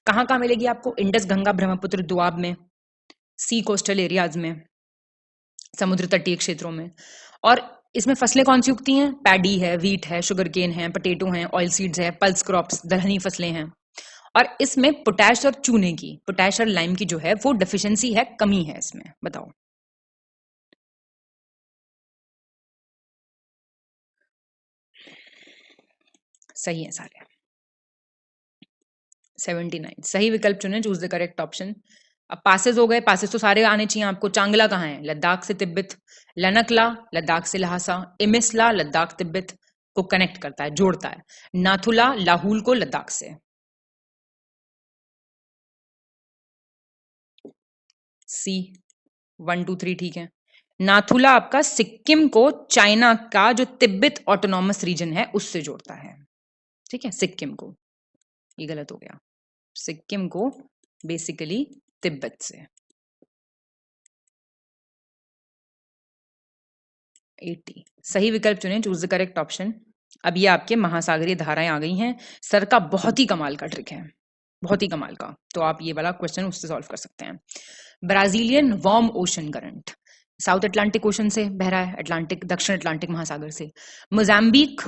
कहां कहां मिलेगी आपको? इंडस, गंगा, ब्रह्मपुत्र, दोआब में, सी कोस्टल एरियाज में, समुद्र तटीय क्षेत्रों में। और इसमें फसलें कौन सी उगती हैं? पैडी है, वीट है, शुगर केन है, पोटैटो है, ऑयल सीड्स है, पल्स क्रॉप्स, दलहनी फसलें हैं। और इसमें पोटैश और चूने की, पोटैश और लाइम की जो है वो डेफिशिएंसी है, कमी है इसमें। बताओ। सही है सारे। 79 सही विकल्प चुने, चूज द करेक्ट ऑप्शन। अब पासेस हो गए, पासेस तो सारे आने चाहिए आपको। चांगला कहाँ है? लद्दाख से तिब्बत। लनकला लद्दाख से लहासा। इमिसला लद्दाख तिब्बत को कनेक्ट करता है, जोड़ता है। नाथुला लाहौल को लद्दाख से। सी 1 2 3 ठीक है। नाथुला आपका सिक्किम को चाइना का जो तिब्बत ऑटोनॉमस रीजन है उससे जोड़ता है। ठीक है, सिक्किम को, ये गलत हो गया, सिक्किम को बेसिकली तिब्बत से। 80 सही विकल्प चुने, चूज द करेक्ट ऑप्शन। अब ये आपके महासागरीय धाराएं आ गई हैं। सर का बहुत ही कमाल का ट्रिक है, बहुत ही कमाल का, तो आप ये वाला क्वेश्चन उससे सॉल्व कर सकते हैं। Brazilian warm ocean current south Atlantic ocean से बह रहा है, अटलांटिक, दक्षिण अटलांटिक महासागर से। मोजाम्बिक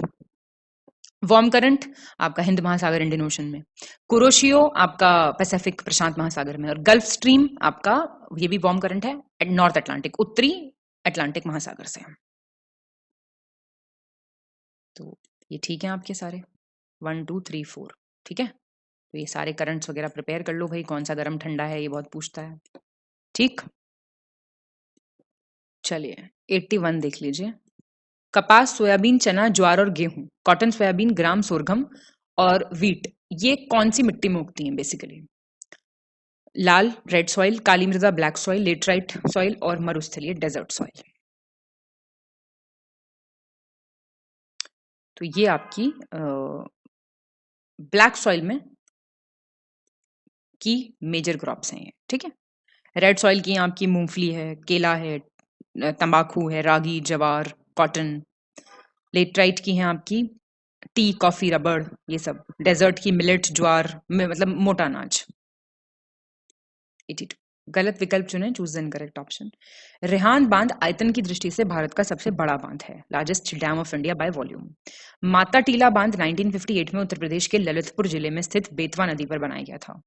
वार्म करंट आपका हिंद महासागर, इंडियन ओशन में। कुरोशियो आपका पैसिफिक, प्रशांत महासागर में। और गल्फ स्ट्रीम आपका, ये भी वार्म करंट है, नॉर्थ अटलांटिक, उत्तरी अटलांटिक महासागर से। तो ये ठीक है आपके सारे, 1 2 3 4 ठीक है। तो ये सारे करंट्स वगैरह प्रिपेयर कर लो भाई, कौन सा गर्म ठंडा है ये बहुत पूछता है। ठीक, चलिए 81 देख लीजिए। कपास, सोयाबीन, चना, ज्वार और गेहूं, कॉटन, सोयाबीन, ग्राम, सोरघम और वीट, ये कौन सी मिट्टी में उगती हैं बेसिकली? लाल रेड सॉइल, काली मृदा ब्लैक सॉइल, लेटराइट सॉइल और मरुस्थलीय डेजर्ट सॉइल। तो ये आपकी ब्लैक सॉइल में की मेजर क्रॉप्स हैं ये। ठीक है। रेड सॉइल की आपकी मूंगफली है, केला है, तंबाकू है, रागी, जवार, कॉटन। लेटराइट की है आपकी टी, कॉफी, रबड़, ये सब। डेजर्ट की मिलेट, ज्वार में, मतलब मोटा अनाज। 82 गलत विकल्प चुने, choose the incorrect option. Rehan बांध आयतन की दृष्टि से भारत का सबसे बड़ा बांध है, largest dam of India by volume. Mata Tila बांध 1958 में उत्तर प्रदेश के ललितपुर जिले में स्थित बेतवा नदी पर बनाया गया था।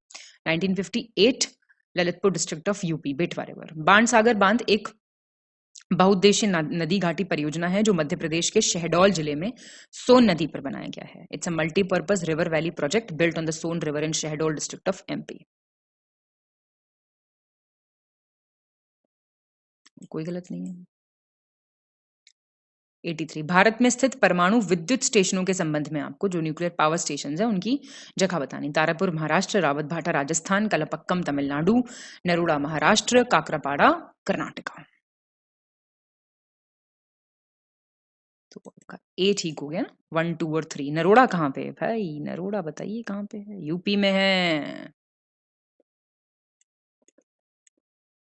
1958 ललितपुर डिस्ट्रिक्ट ऑफ यूपी, बेटवा रिवर। बाणसागर बांध एक बहुउद्देशीय नदी घाटी परियोजना है जो मध्य प्रदेश के शहडोल जिले में सोन नदी पर बनाया गया है। It's a multipurpose river valley project built on the Son river in Shahdol district of MP. कोई गलत नहीं है। 83 भारत में स्थित परमाणु विद्युत स्टेशनों के संबंध में आपको जो न्यूक्लियर पावर स्टेशन है उनकी जगह बतानी। तारापुर महाराष्ट्र, रावत भाटा राजस्थान, कलपक्कम तमिलनाडु, नरोड़ा महाराष्ट्र, काकरापाड़ा कर्नाटका। तो आपका ए ठीक हो गया ना, 1 2 और 3। नरोड़ा कहाँ पे है भाई? नरोड़ा बताइए कहाँ पे है? यूपी में है।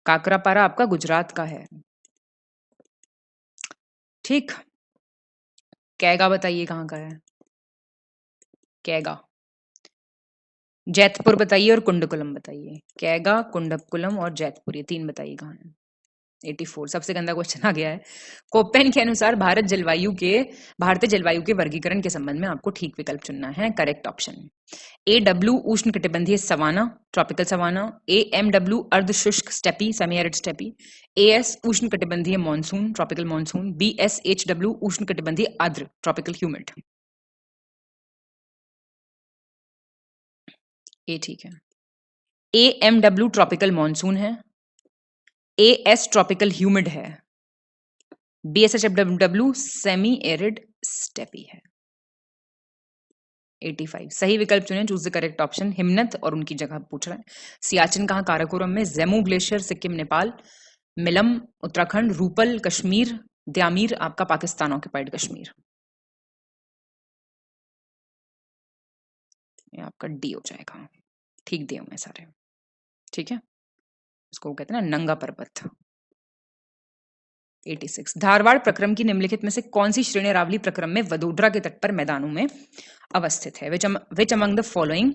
काकरापाड़ा आपका गुजरात का है। ठीक, कैगा बताइए कहाँ का है? कैगा जैतपुर बताइए और कुंडकुलम बताइए। कैगा, कुंडकुलम और जैतपुर, ये 3 बताइए कहाँ है? 84 सबसे गंदा क्वेश्चन आ गया है। कोपेन के अनुसार भारतीय जलवायु के वर्गीकरण के संबंध में आपको ठीक विकल्प चुनना है। करेक्ट ऑप्शन ए डब्ल्यू उष्ण कटिबंधीय savanna tropical savanna, A M W अर्ध शुष्क steppe semi arid steppe, A S उष्ण कटिबंधीय monsoon tropical monsoon, B S H W उष्ण कटिबंधीय आर्द्र ट्रॉपिकल ह्यूमिड। ए ठीक है। A M W tropical monsoon है, ए एस ट्रॉपिकल ह्यूमिड है, B S H W semi arid steppe है। 85 सही विकल्प चुने। Choose the correct option. हिमनद और उनकी जगह पूछ रहे हैं। सियाचिन कहाँ? काराकोरम में। जेमू ग्लेशियर सिक्किम नेपाल, मिलम उत्तराखंड, रूपल कश्मीर, द्यामीर आपका पाकिस्तान ऑक्युपाइड कश्मीर। ये आपका डी हो जाएगा। ठीक दिए मैं सारे, ठीक है। इसको कहते हैं ना नंगा पर्वत। 86 धारवाड़ प्रक्रम की निम्नलिखित में से कौन सी श्रेणी अरावली प्रक्रम में वडोदरा के तट पर मैदानों में अवस्थित है? Which among the following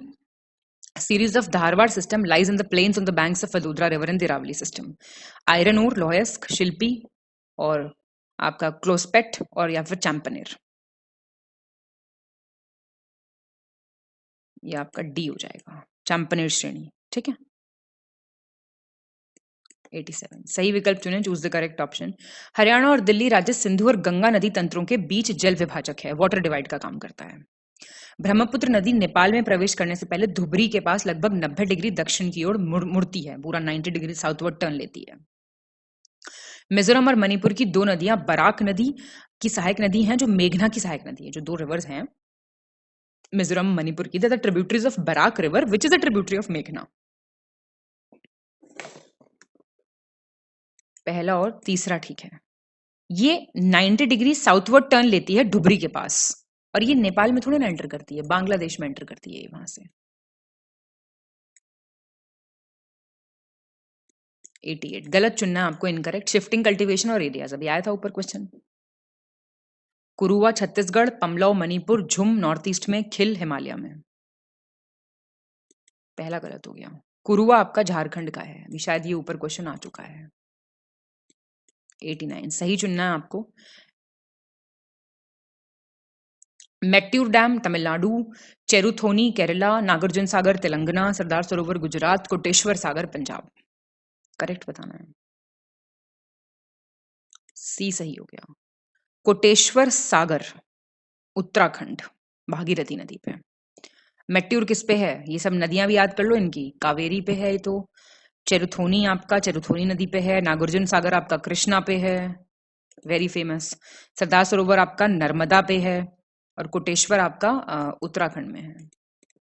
series of Dharwad system lies in the plains on the banks of Vadodara river in the Aravali system? Iron ore, लोहयस्क, शिल्पी और आपका क्लोस्पेट और या फिर चैंपनेर। ये आपका डी हो जाएगा, चैंपनेर श्रेणी, ठीक है। 87 सही विकल्प चुनें। Choose the correct option. Haryana और दिल्ली राज्य सिंधु और गंगा नदी तंत्रों के बीच जल विभाजक है, वाटर डिवाइड का काम करता है। ब्रह्मपुत्र नदी नेपाल में प्रवेश करने से पहले धुबरी के पास लगभग 90 डिग्री दक्षिण की ओर मुड़ती है, पूरा 90 डिग्री साउथवर्ड टर्न लेती है। मिजोरम और मणिपुर की दो नदियां बराक नदी की सहायक नदी हैं, जो मेघना की सहायक नदी है। जो दो रिवर्स हैं मिजोरम मणिपुर की, the tributaries of Barak river which is the tributary of मेघना। पहला और तीसरा ठीक है। ये 90 डिग्री साउथवर्ड टर्न लेती है धुबरी के पास, और ये नेपाल में थोड़ी ना एंटर करती है, बांग्लादेश में एंटर करती है वहां से। 88 गलत चुनना आपको, इनकरेक्ट। शिफ्टिंग कल्टीवेशन और एरियाज, अभी आया था ऊपर क्वेश्चन। कुरुवा छत्तीसगढ़, पमलौ मणिपुर, झुम नॉर्थ ईस्ट में, खिल हिमालय में। पहला गलत हो गया। कुरुवा आपका झारखंड का है, अभी शायद ये ऊपर क्वेश्चन आ चुका है। 89 सही चुनना है आपको। मैट्यूर डैम तमिलनाडु, चेरुथोनी केरला, नागार्जुन सागर तेलंगाना, सरदार सरोवर गुजरात, कोटेश्वर सागर पंजाब। करेक्ट बताना है। सी सही हो गया। कोटेश्वर सागर उत्तराखंड, भागीरथी नदी पे। मैट्यूर किस पे है? ये सब नदियां भी याद कर लो इनकी। कावेरी पे है तो, चेरुथोनी आपका चेरुथोनी नदी पे है, नागार्जुन सागर आपका कृष्णा पे है, वेरी फेमस। सरदार सरोवर आपका नर्मदा पे है, और कोटेश्वर आपका उत्तराखंड में है,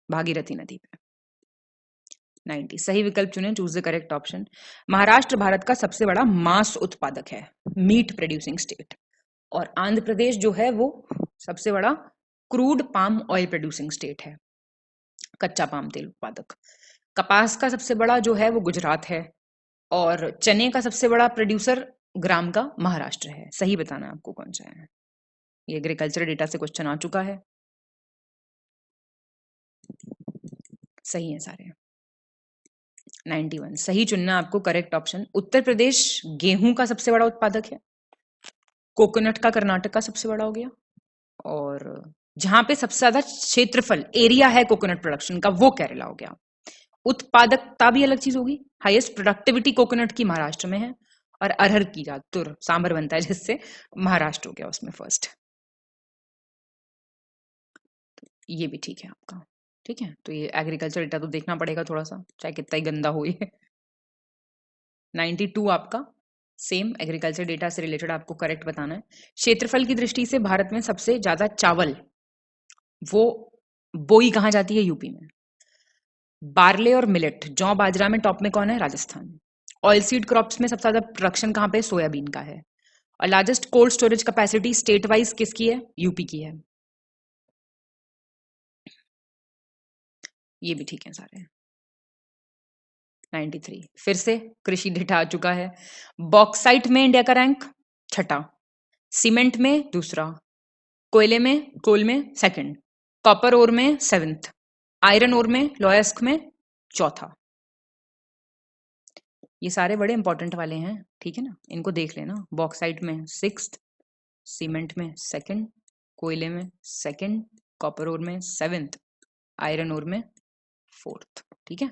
भागीरथी नदी पे। 90 सही विकल्प चुने। Choose the correct option. Maharashtra Bharat का सबसे बड़ा मांस उत्पादक है, मीट प्रोड्यूसिंग स्टेट, और आंध्र प्रदेश जो है वो सबसे बड़ा crude palm oil producing state है, कच्चा पाम तेल उत्पादक। कपास का सबसे बड़ा जो है वो गुजरात है, और चने का सबसे बड़ा प्रोड्यूसर ग्राम का महाराष्ट्र है। सही बताना आपको कौन सा है। ये एग्रीकल्चर डेटा से क्वेश्चन आ चुका है। सही है सारे। 91 सही चुनना आपको, करेक्ट ऑप्शन। उत्तर प्रदेश गेहूं का सबसे बड़ा उत्पादक है, कोकोनट का कर्नाटक का सबसे बड़ा हो गया, और जहां पे सबसे ज्यादा क्षेत्रफल एरिया है कोकोनट प्रोडक्शन का वो केरला हो गया। उत्पादकता भी अलग चीज होगी, हाईएस्ट प्रोडक्टिविटी कोकोनट की महाराष्ट्र में है, और अरहर की तुर सांभर बनता है जिससे महाराष्ट्र हो गया उसमें फर्स्ट। ये भी ठीक है आपका, ठीक है। तो ये एग्रीकल्चर डेटा तो देखना पड़ेगा थोड़ा सा, चाहे कितना ही गंदा हो ये। 92 आपका सेम एग्रीकल्चर डेटा से रिलेटेड आपको करेक्ट बताना है। क्षेत्रफल की दृष्टि से भारत में सबसे ज्यादा चावल वो बोई कहाँ जाती है? यूपी में। बार्ले और मिलेट जौ बाजरा में टॉप में कौन है? राजस्थान। ऑयल सीड क्रॉप्स में सबसे ज्यादा प्रोडक्शन कहाँ पे? सोयाबीन का है। और largest cold storage capacity state wise किसकी है? यूपी की है। ये भी ठीक है सारे। 93 फिर से कृषि डेटा आ चुका है। बॉक्साइट में इंडिया का रैंक छठा, सीमेंट में दूसरा, कोल में सेकंड, कॉपर ओर में 7th, आयरन ओर में लोयस्क में चौथा। ये सारे बड़े इंपॉर्टेंट वाले हैं, ठीक है ना, इनको देख लेना। बॉक्साइट में 6th, सीमेंट में 2nd, कोयले में 2nd, कॉपर ओर में 7th, आयरन ओर में 4th, ठीक है।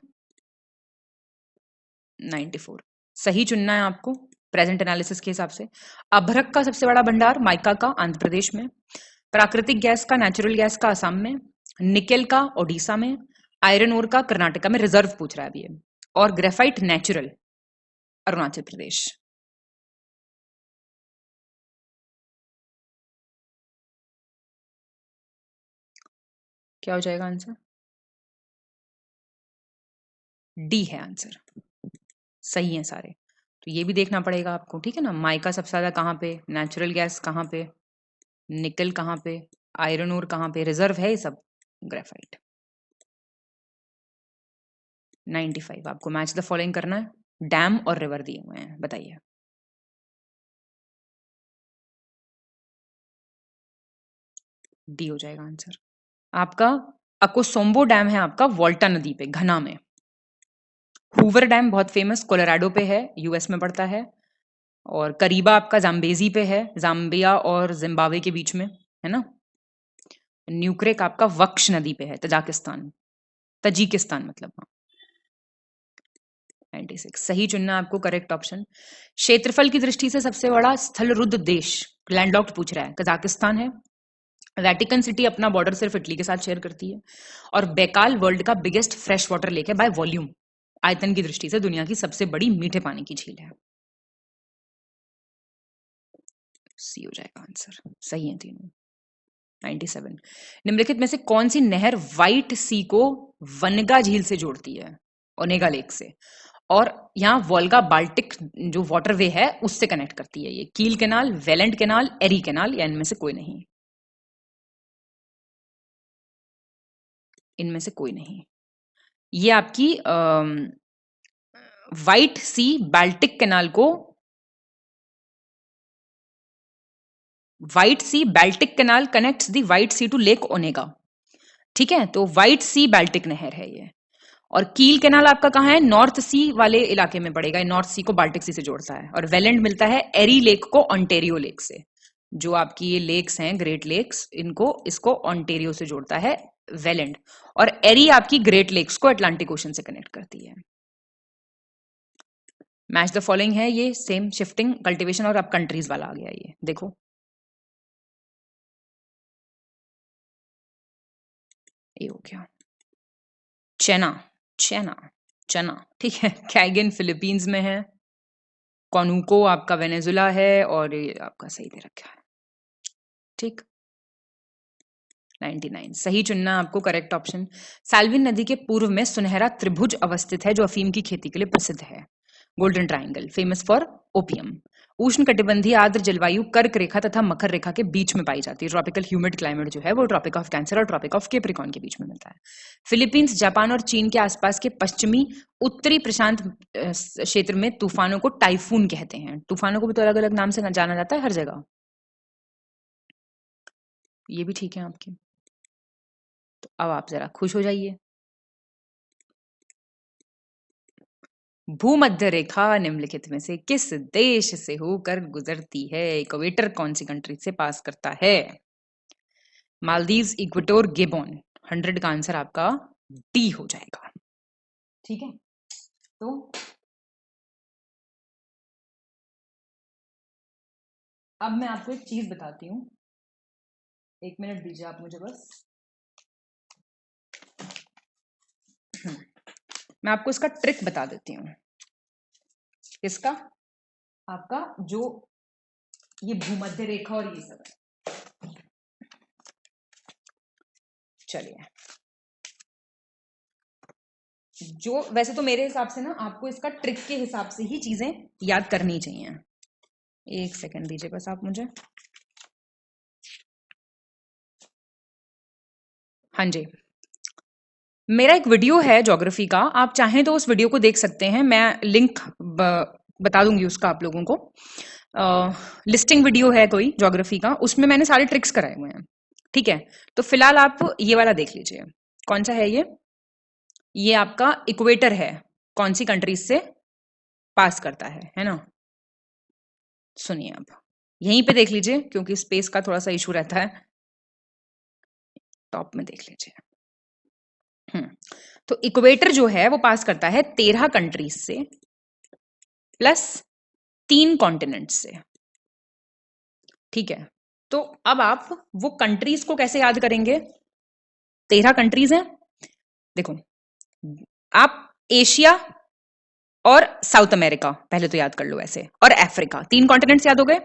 94 सही चुनना है आपको प्रेजेंट एनालिसिस के हिसाब से। अभ्रक का सबसे बड़ा भंडार माइका का आंध्र प्रदेश में, प्राकृतिक गैस का, नेचुरल गैस का असम में, निकेल का ओडिशा में, आयरन ओर का कर्नाटका में, रिजर्व पूछ रहा है अभी ये, और ग्रेफाइट नेचुरल अरुणाचल प्रदेश। क्या हो जाएगा आंसर? डी है आंसर, सही है सारे। तो ये भी देखना पड़ेगा आपको, ठीक है ना। माइका सबसे ज्यादा कहाँ पे, नेचुरल गैस कहाँ पे, निकल कहाँ पे, आयरन ओर कहाँ पे, रिजर्व है ये सब, ग्रेफाइट। 95 आपको मैच द फॉलोइंग करना है, डैम और रिवर दिए हुए हैं, बताइए। डी हो जाएगा आंसर आपका। अकोसोम्बो डैम है आपका वोल्टा नदी पे, घना में। हूवर डैम बहुत फेमस, कोलोराडो पे है, यूएस में पड़ता है। और करीबा आपका जाम्बेजी पे है, जाम्बिया और जिम्बाब्वे के बीच में, है ना। न्यूक्रेक आपका वक्श नदी पे है, तजिकिस्तान मतलब, हाँ। 96 सही चुनना आपको, करेक्ट ऑप्शन। क्षेत्रफल की दृष्टि से सबसे बड़ा स्थलरुद्ध देश, लैंडलॉक्ड पूछ रहा है, कजाकिस्तान है। वेटिकन सिटी अपना बॉर्डर सिर्फ इटली के साथ शेयर करती है। और बेकाल वर्ल्ड का बिगेस्ट फ्रेश वाटर लेक है बाय वॉल्यूम, आयतन की दृष्टि से दुनिया की सबसे बड़ी मीठे पानी की झील है। सी हो जाएगा आंसर, सही है तीनों। 97 निम्नलिखित में से कौन सी नहर व्हाइट सी को वनगा झील से जोड़ती है, ओनेगा लेक से, और यहाँ वोल्गा बाल्टिक जो वाटरवे है उससे कनेक्ट करती है? ये कील कैनाल, वेलेंट कैनाल, एरी कैनाल, या इनमें से कोई नहीं? इनमें से कोई नहीं। ये आपकी व्हाइट सी बाल्टिक कैनाल को, White Sea Baltic canal connects the White Sea to lake Onega, ठीक है। तो व्हाइट सी बाल्टिक नहर है ये। और कील कैनाल आपका कहाँ है, नॉर्थ सी वाले इलाके में पड़ेगा, नॉर्थ सी को बाल्टिक सी से जोड़ता है। और वेलेंट मिलता है एरी लेक को ऑन्टेरियो लेक से। जो आपकी ये लेक्स हैं, ग्रेट लेक्स, इनको इसको ऑन्टेरियो से जोड़ता है वेलेंट। और एरी आपकी ग्रेट लेक्स को अटलांटिक ओशन से कनेक्ट करती है। मैच द फॉलोइंग है ये, सेम शिफ्टिंग कल्टीवेशन, और अब कंट्रीज वाला आ गया ये, देखो। ये हो गया चना, चना, चना, ठीक है। कैगन फिलीपींस में है, कॉनुको आपका वेनेजुला है, और ये आपका सही दे रखा है, ठीक। 99 सही चुनना आपको, करेक्ट ऑप्शन। साल्विन नदी के पूर्व में सुनहरा त्रिभुज अवस्थित है जो अफीम की खेती के लिए प्रसिद्ध है, golden triangle, famous for opium. उष्ण कटिबंधीय आर्द्र जलवायु कर्क रेखा तथा मकर रेखा के बीच में पाई जाती है। ट्रॉपिकल ह्यूमिड क्लाइमेट जो है वो ट्रॉपिक ऑफ कैंसर और ट्रॉपिक ऑफ कैप्रिकॉर्न के बीच में मिलता है। फिलीपींस, जापान और चीन के आसपास के पश्चिमी उत्तरी प्रशांत क्षेत्र में तूफानों को टाइफून कहते हैं। तूफानों को भी तो अलग अलग नाम से जाना जाता है हर जगह। ये भी ठीक है आपकी। तो अब आप जरा खुश हो जाइए। भूमध्य रेखा निम्नलिखित में से किस देश से होकर गुजरती है? इक्वेटर कौन सी कंट्री से पास करता है? मालदीव्स, इक्वेटोर, गेबोन। 100 का आंसर आपका डी हो जाएगा, ठीक है। तो अब मैं आपको एक चीज बताती हूँ, 1 मिनट दीजिए आप मुझे बस। मैं आपको इसका ट्रिक बता देती हूँ। इसका आपका जो ये भूमध्य रेखा और ये सब है, चलिए। जो वैसे तो मेरे हिसाब से ना आपको इसका ट्रिक के हिसाब से ही चीजें याद करनी चाहिए। 1 सेकंड दीजिए बस आप मुझे। हाँ जी, मेरा एक वीडियो है ज्योग्राफी का, आप चाहें तो उस वीडियो को देख सकते हैं। मैं लिंक बता दूंगी उसका आप लोगों को। लिस्टिंग वीडियो है कोई ज्योग्राफी का, उसमें मैंने सारे ट्रिक्स कराए हुए हैं, ठीक है। तो फिलहाल आप ये वाला देख लीजिए। कौन सा है ये आपका इक्वेटर है, कौन सी कंट्रीज से पास करता है ना। सुनिए अब यहीं पे देख लीजिए, क्योंकि स्पेस का थोड़ा सा इशू रहता है। टॉप में देख लीजिए। तो इक्वेटर जो है वो पास करता है 13 कंट्रीज से प्लस 3 कॉन्टिनेंट से। ठीक है, तो अब आप वो कंट्रीज को कैसे याद करेंगे? 13 कंट्रीज हैं, देखो आप एशिया और साउथ अमेरिका पहले तो याद कर लो ऐसे, और अफ्रीका, 3 कॉन्टिनेंट्स याद हो गए।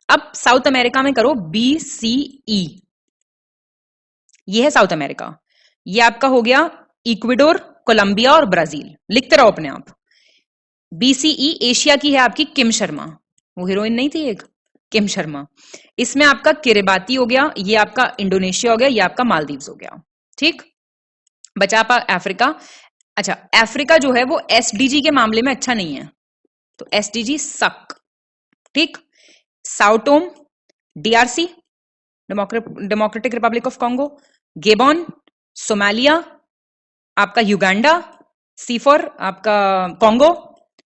अब साउथ अमेरिका में करो BCE, ये है साउथ अमेरिका। ये आपका हो गया इक्वेडोर, कोलंबिया और ब्राजील। लिखते रहो अपने आप। BCE एशिया की है आपकी किम शर्मा, वो हीरोइन नहीं थी एक, किम शर्मा। इसमें आपका किरिबाती हो गया, ये आपका इंडोनेशिया हो गया, ये आपका मालदीव्स हो गया। ठीक, बचा आपका अफ्रीका। अच्छा, अफ्रीका जो है वो SDG के मामले में अच्छा नहीं है, तो SDG सक। ठीक, साउटोम, DRC democratic Republic of Congo, Gabon, Somalia, आपका युगांडा, C4 आपका कॉन्गो,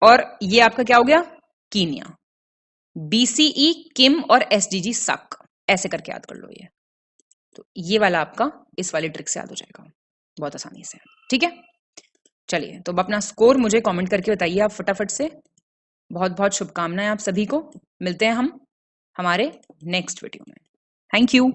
और ये आपका क्या हो गया? कीनिया। BCE किम और SDG सक, ऐसे करके याद कर लो ये। तो ये वाला आपका इस वाली ट्रिक से याद हो जाएगा बहुत आसानी से। ठीक है, चलिए तो अपना स्कोर मुझे कमेंट करके बताइए आप फटाफट से। बहुत बहुत शुभकामनाएं आप सभी को। मिलते हैं हम हमारे नेक्स्ट वीडियो में। Thank you.